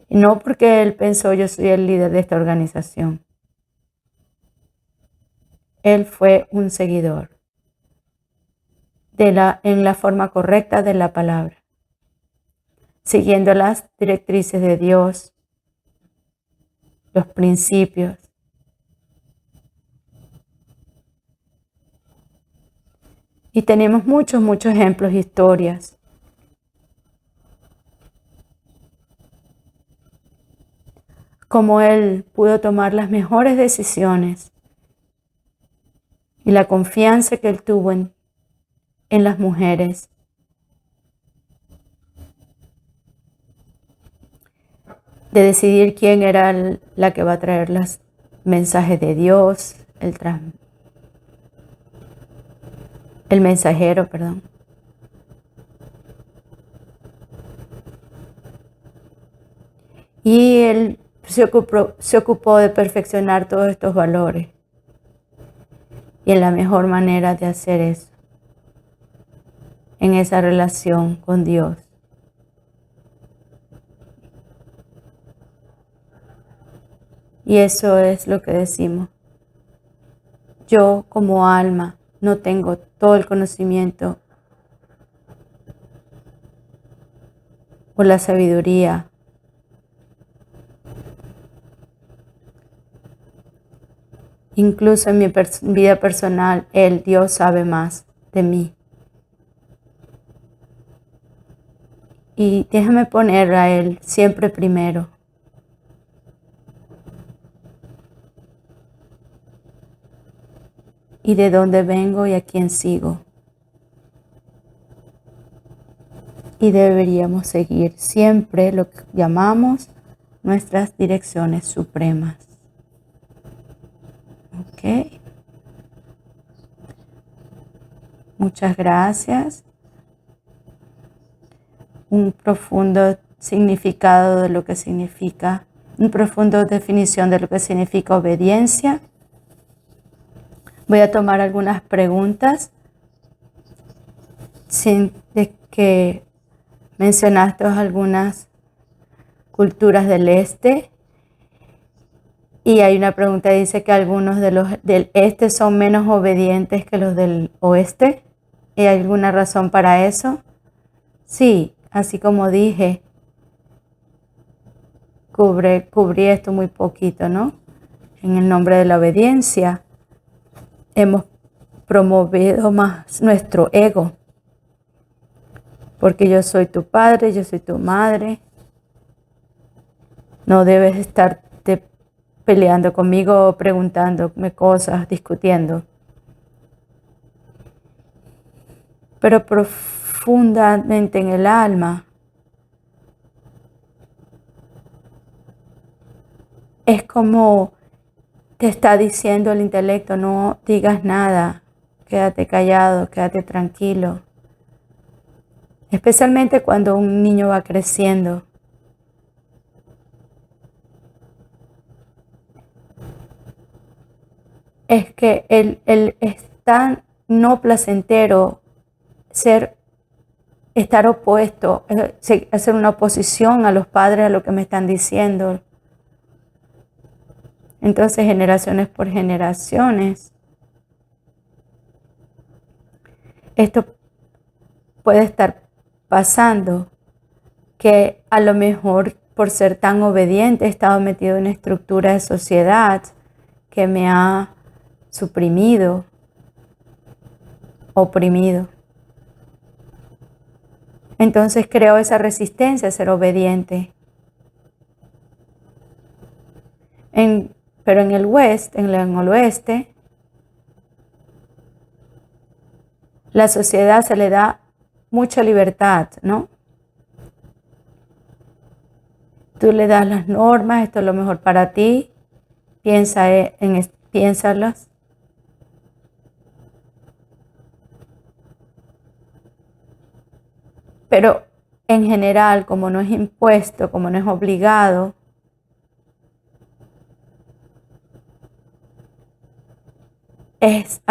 Y no porque él pensó yo soy el líder de esta organización. Él fue un seguidor en la forma correcta de la palabra, siguiendo las directrices de Dios, los principios. Y tenemos muchos ejemplos, historias. Como él pudo tomar las mejores decisiones y la confianza que él tuvo en las mujeres. De decidir quién era la que va a traer los mensajes de Dios, el mensajero, perdón. Y él se ocupó de perfeccionar todos estos valores. Y la mejor manera de hacer eso en esa relación con Dios. Y eso es lo que decimos. Yo como alma no tengo todo el conocimiento o la sabiduría. Incluso en mi vida personal, Dios sabe más de mí. Y déjame poner a Él siempre primero. Y de dónde vengo y a quién sigo. Y deberíamos seguir siempre lo que llamamos nuestras direcciones supremas. Ok. Muchas gracias. Un profundo significado de lo que significa, una profunda definición de lo que significa obediencia. Voy a tomar algunas preguntas de que mencionaste algunas culturas del este. Y hay una pregunta que dice que algunos de los del este son menos obedientes que los del oeste. ¿Hay alguna razón para eso? Sí, así como dije, cubrí esto muy poquito, ¿no? En el nombre de la obediencia hemos promovido más nuestro ego. Porque yo soy tu padre, yo soy tu madre. No debes estarte peleando conmigo, preguntándome cosas, discutiendo. Pero profundamente en el alma es como te está diciendo el intelecto, no digas nada, quédate callado, quédate tranquilo. Especialmente cuando un niño va creciendo. Es que es tan no placentero estar opuesto, hacer una oposición a los padres a lo que me están diciendo. Entonces, generaciones por generaciones, esto puede estar pasando, que a lo mejor por ser tan obediente he estado metido en una estructura de sociedad que me ha suprimido, oprimido. Entonces creo esa resistencia a ser obediente. Pero en el oeste, la sociedad se le da mucha libertad, ¿no? Tú le das las normas, esto es lo mejor para ti, piénsalas. Pero en general, como no es impuesto, como no es obligado,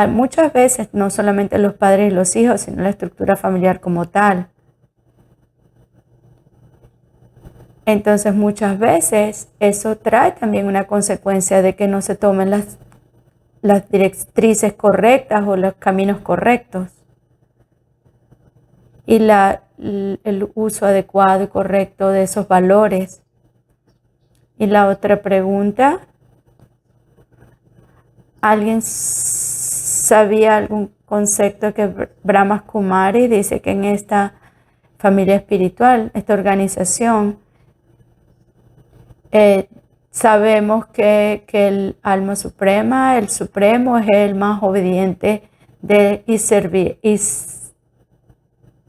muchas veces no solamente los padres y los hijos, sino la estructura familiar como tal. Entonces muchas veces eso trae también una consecuencia de que no se tomen las directrices correctas o los caminos correctos. Y el uso adecuado y correcto de esos valores. Y la otra pregunta, ¿alguien sabía algún concepto que Brahma Kumari dice que en esta familia espiritual, esta organización, sabemos que el alma suprema, el supremo, es el más obediente y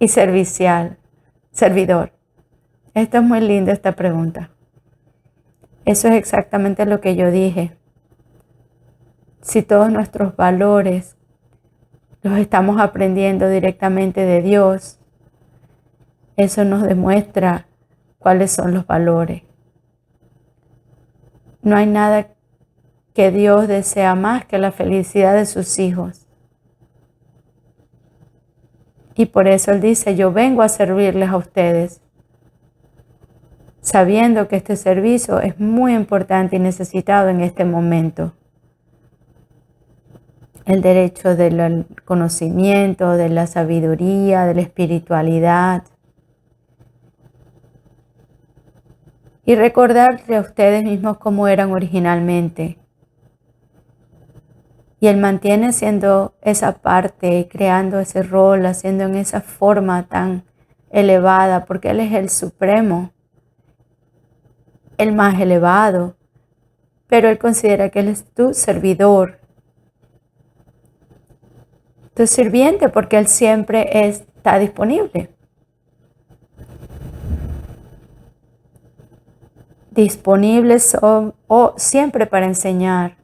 servicial, servidor? Esto es muy lindo, esta pregunta. Eso es exactamente lo que yo dije. Si todos nuestros valores los estamos aprendiendo directamente de Dios, eso nos demuestra cuáles son los valores. No hay nada que Dios desea más que la felicidad de sus hijos. Y por eso Él dice, yo vengo a servirles a ustedes, sabiendo que este servicio es muy importante y necesitado en este momento. El derecho del conocimiento, de la sabiduría, de la espiritualidad. Y recordarle a ustedes mismos cómo eran originalmente. Y Él mantiene siendo esa parte, creando ese rol, haciendo en esa forma tan elevada, porque Él es el supremo, el más elevado, pero Él considera que Él es tu servidor, tu sirviente, porque Él siempre está disponible. Disponibles o siempre para enseñar.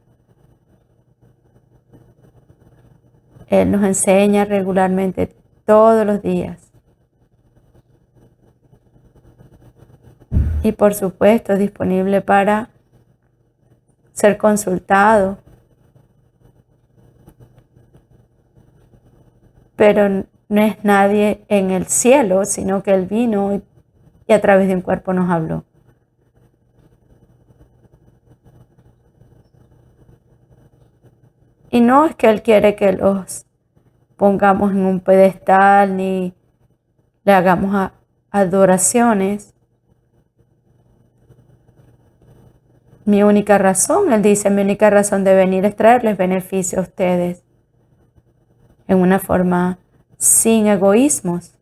Él nos enseña regularmente todos los días. Y por supuesto disponible para ser consultado. Pero no es nadie en el cielo, sino que Él vino y a través de un cuerpo nos habló. Y no es que Él quiere que los pongamos en un pedestal ni le hagamos adoraciones. Mi única razón, Él dice, mi única razón de venir es traerles beneficio a ustedes en una forma sin egoísmos.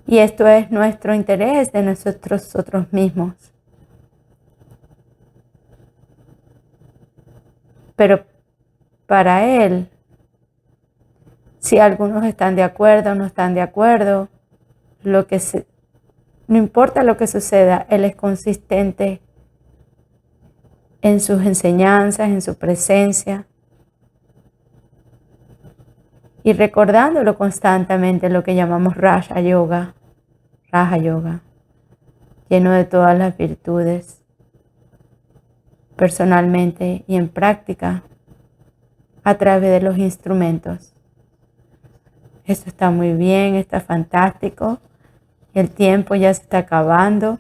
Y esto es nuestro interés de nosotros mismos. Pero para Él, si algunos están de acuerdo o no están de acuerdo, no importa lo que suceda, Él es consistente en sus enseñanzas, en su presencia. Y recordándolo constantemente, lo que llamamos Raja Yoga, lleno de todas las virtudes, personalmente y en práctica, a través de los instrumentos. Esto está muy bien, está fantástico. El tiempo ya se está acabando.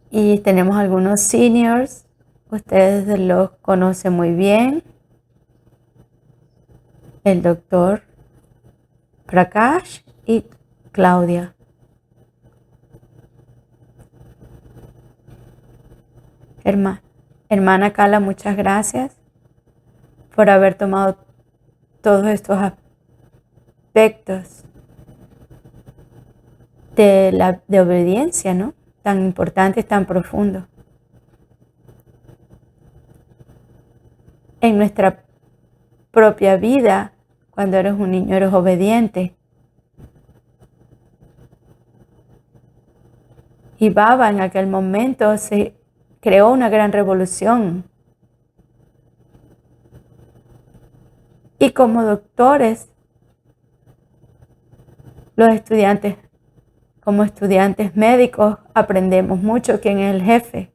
Y tenemos algunos seniors, ustedes los conocen muy bien. El doctor Prakash y Claudia. Hermana Carla, muchas gracias por haber tomado todos estos aspectos de obediencia, ¿no? Tan importantes, tan profundos. En nuestra propia vida, cuando eres un niño, eres obediente. Y Baba en aquel momento se creó una gran revolución. Y como doctores, los estudiantes, como estudiantes médicos, aprendemos mucho quién es el jefe.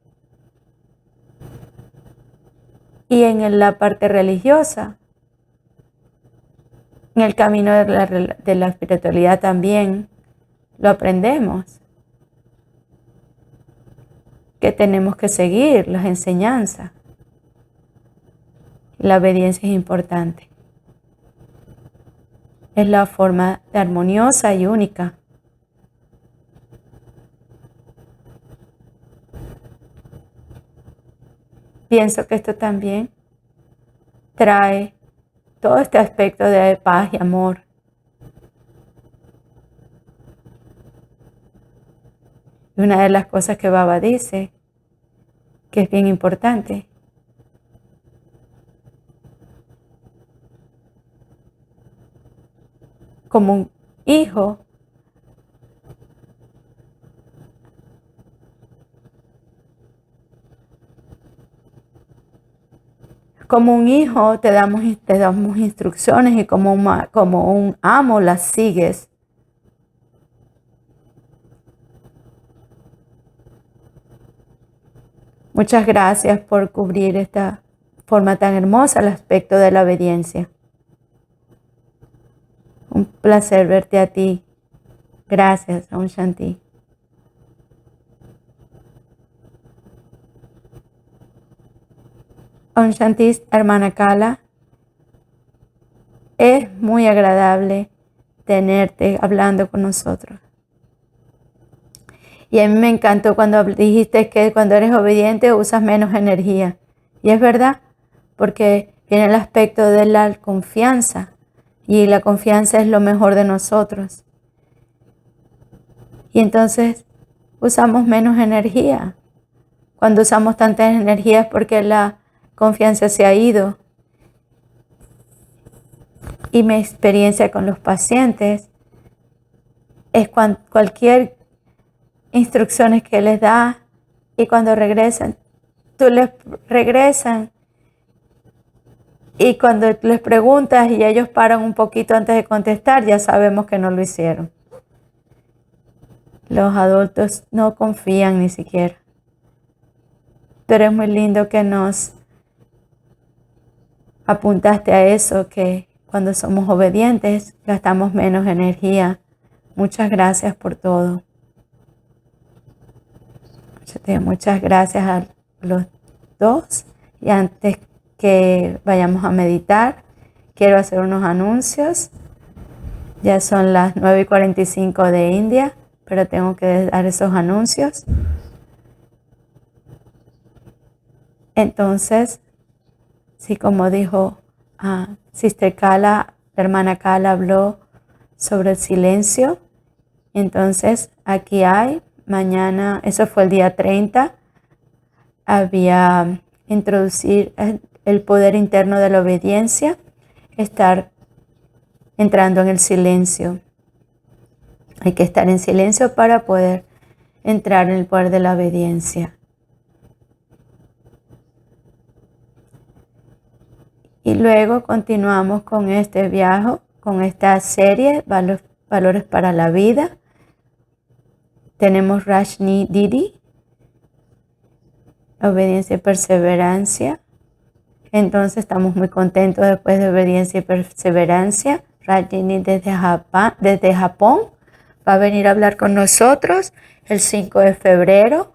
Y en la parte religiosa, en el camino de la espiritualidad también lo aprendemos. Que tenemos que seguir las enseñanzas. La obediencia es importante. Es la forma armoniosa y única. Pienso que esto también trae todo este aspecto de paz y amor. Y una de las cosas que Baba dice, que es bien importante, como un hijo, te damos instrucciones y como un amo las sigues. Muchas gracias por cubrir esta forma tan hermosa el aspecto de la obediencia. Un placer verte a ti. Gracias, Om Shanti. Om Shanti, hermana Kala. Es muy agradable tenerte hablando con nosotros. Y a mí me encantó cuando dijiste que cuando eres obediente usas menos energía. Y es verdad, porque tiene el aspecto de la confianza. Y la confianza es lo mejor de nosotros. Y entonces usamos menos energía. Cuando usamos tanta energía es porque la confianza se ha ido. Y mi experiencia con los pacientes es cualquier instrucciones que les da y cuando regresan, tú les regresan y cuando les preguntas y ellos paran un poquito antes de contestar, ya sabemos que no lo hicieron. Los adultos no confían ni siquiera. Pero es muy lindo que nos apuntaste a eso, que cuando somos obedientes gastamos menos energía. Muchas gracias por todo. Muchas gracias a los dos. Y antes que vayamos a meditar, quiero hacer unos anuncios. Ya son las 9:45 de India, pero tengo que dar esos anuncios. Entonces, sí, como dijo Sister Kala, la hermana Kala habló sobre el silencio. Entonces, aquí hay, mañana, eso fue el día 30, había introducir el poder interno de la obediencia, estar entrando en el silencio. Hay que estar en silencio para poder entrar en el poder de la obediencia. Y luego continuamos con este viaje, con esta serie, Valores para la Vida. Tenemos Rajni Didi, obediencia y perseverancia. Entonces estamos muy contentos después de obediencia y perseverancia. Rajni desde Japón va a venir a hablar con nosotros el 5 de febrero.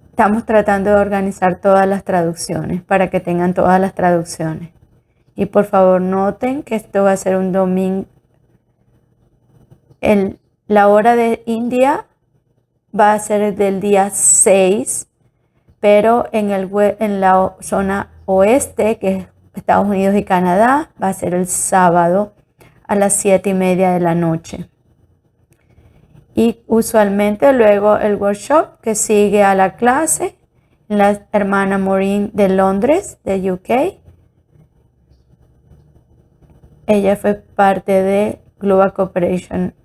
Estamos tratando de organizar todas las traducciones para que tengan todas las traducciones. Y por favor noten que esto va a ser un domingo. La hora de India va a ser del día 6, pero en la zona oeste, que es Estados Unidos y Canadá, va a ser el sábado a las 7:30 de la noche. Y usualmente luego el workshop que sigue a la clase, la hermana Maureen de Londres, de UK. Ella fue parte de Global Cooperation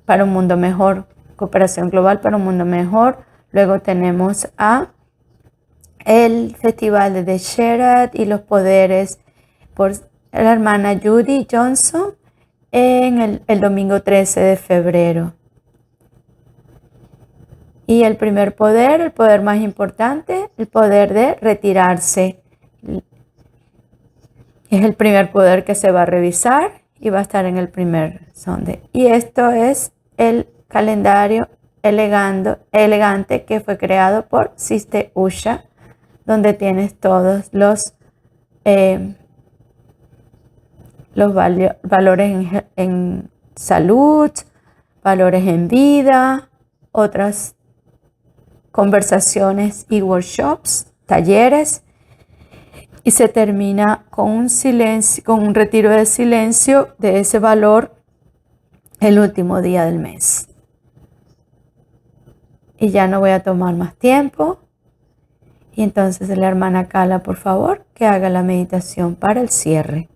para un mundo mejor, cooperación global para un mundo mejor. Luego tenemos el Festival de Desherat y los poderes por la hermana Judy Johnson en el domingo 13 de febrero. Y el primer poder, el poder más importante, el poder de retirarse. Es el primer poder que se va a revisar y va a estar en el primer sonde. Y esto es el calendario elegante que fue creado por Sister Usha, donde tienes todos los valores en salud, valores en vida, otras conversaciones y workshops, talleres, y se termina con un retiro de silencio de ese valor el último día del mes. Y ya no voy a tomar más tiempo. Y entonces la hermana Kala, por favor, que haga la meditación para el cierre.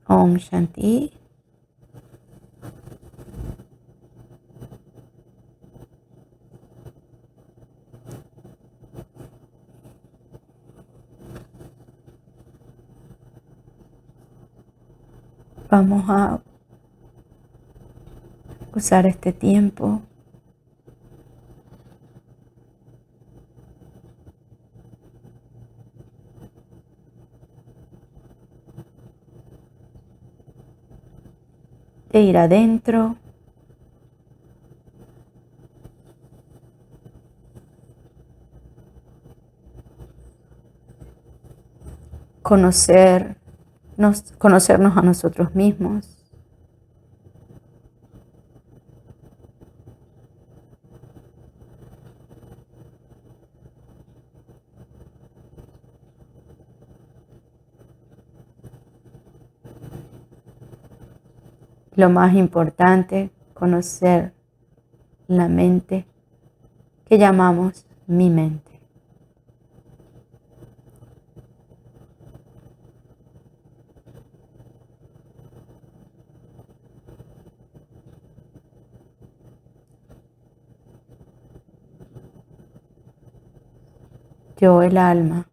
Om Shanti. Vamos a usar este tiempo de ir adentro, conocernos a nosotros mismos. Lo más importante, conocer la mente que llamamos mi mente. Yo, el alma,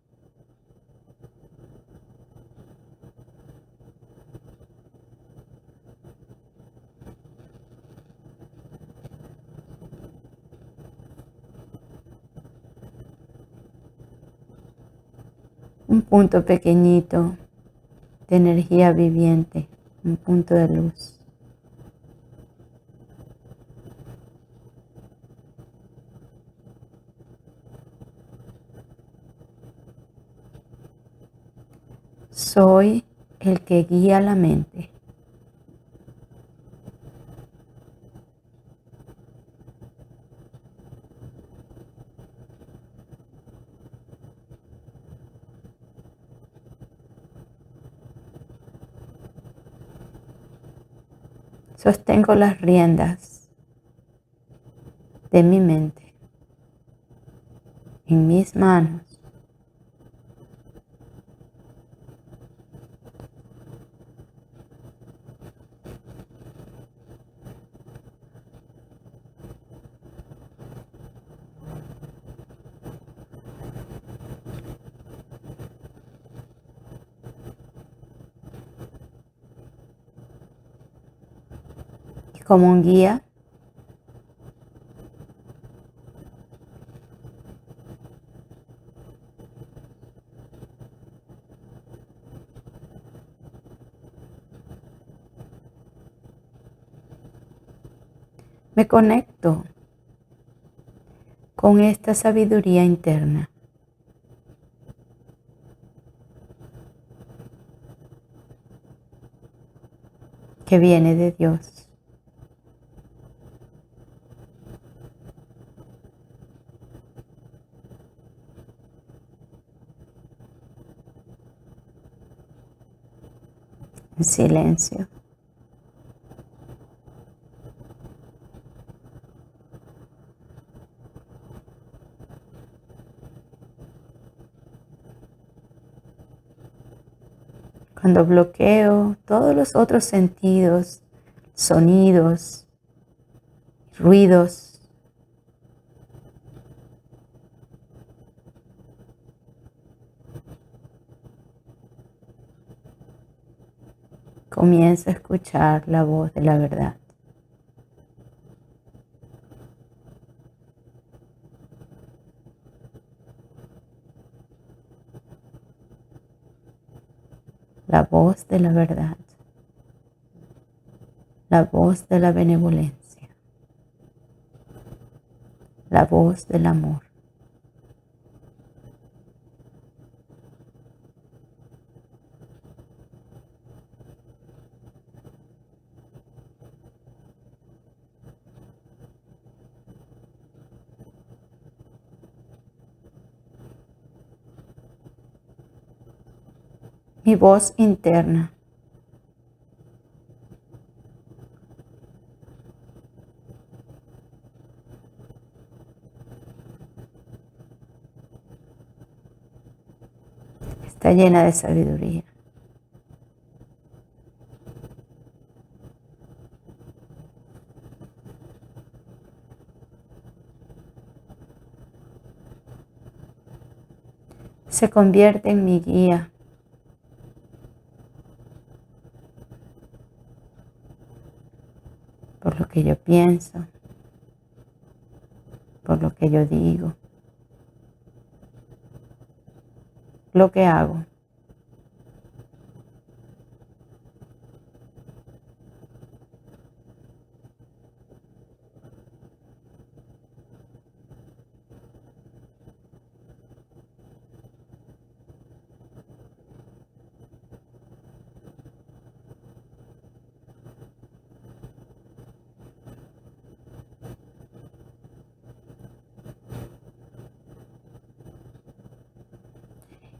un punto pequeñito de energía viviente, un punto de luz. Soy el que guía la mente. Sostengo las riendas de mi mente en mis manos. Y como un guía, me conecto con esta sabiduría interna que viene de Dios. En silencio. Cuando bloqueo todos los otros sentidos, sonidos, ruidos, comienzo a escuchar la voz de la verdad. La voz de la verdad. La voz de la benevolencia. La voz del amor. Mi voz interna. Está llena de sabiduría. Se convierte en mi guía. por lo que yo pienso, por lo que yo digo, lo que hago.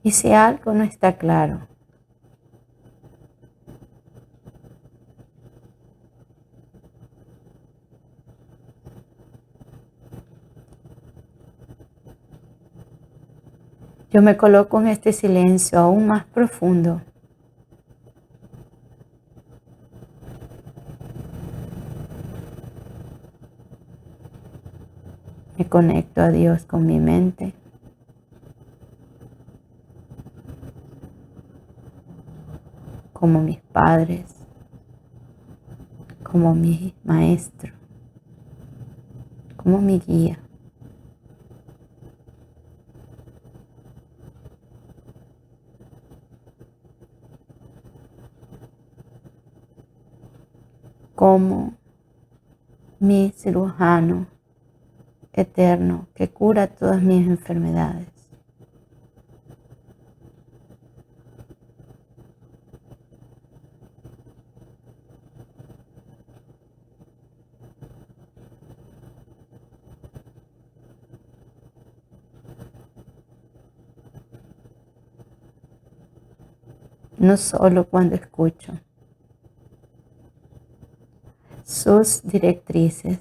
Y si algo no está claro, yo me coloco en este silencio aún más profundo. Me conecto a Dios con mi mente. Como mis padres, como mi maestro, como mi guía. Como mi cirujano eterno que cura todas mis enfermedades. No solo cuando escucho sus directrices,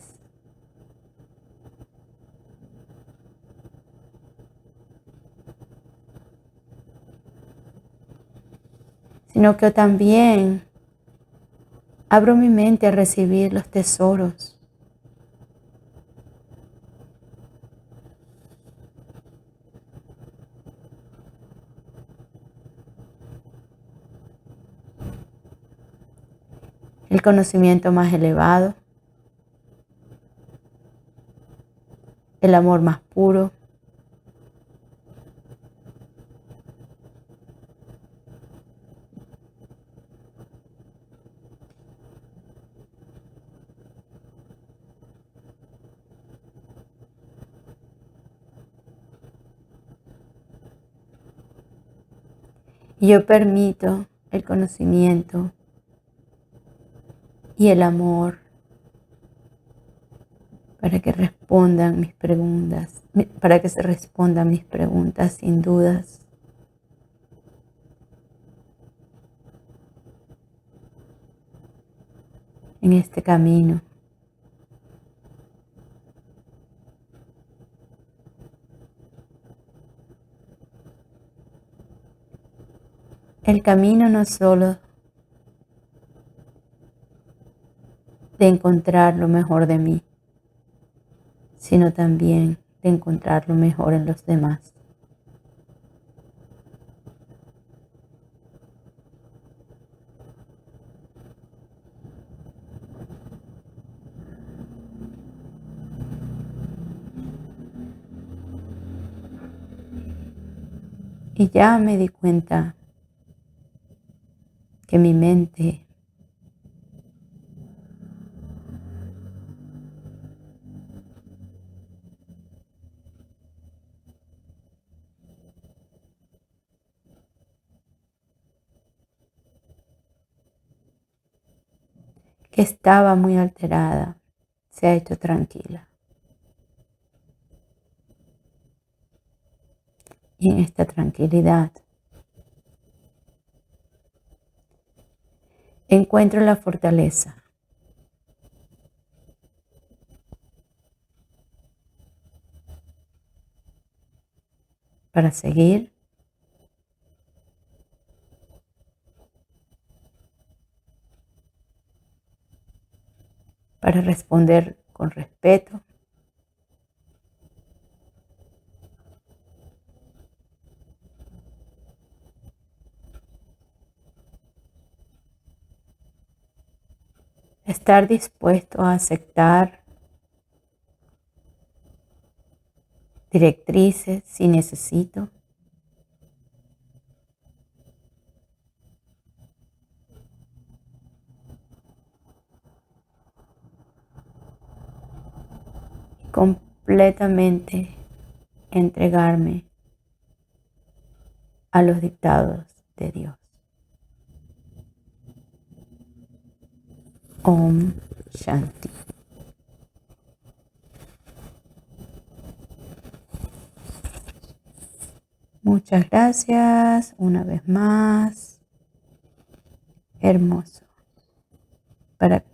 sino que también abro mi mente a recibir los tesoros, el conocimiento más elevado, el amor más puro, y yo permito el conocimiento y el amor para que respondan mis preguntas, para que se respondan mis preguntas sin dudas. En este camino. El camino no es solo de encontrar lo mejor de mí, sino también de encontrar lo mejor en los demás. Y ya me di cuenta que mi mente que estaba muy alterada se ha hecho tranquila. Y en esta tranquilidad encuentro la fortaleza para seguir, para responder con respeto, estar dispuesto a aceptar directrices si necesito. Y completamente entregarme a los dictados de Dios. Om Shanti. Muchas gracias una vez más. Hermoso. Para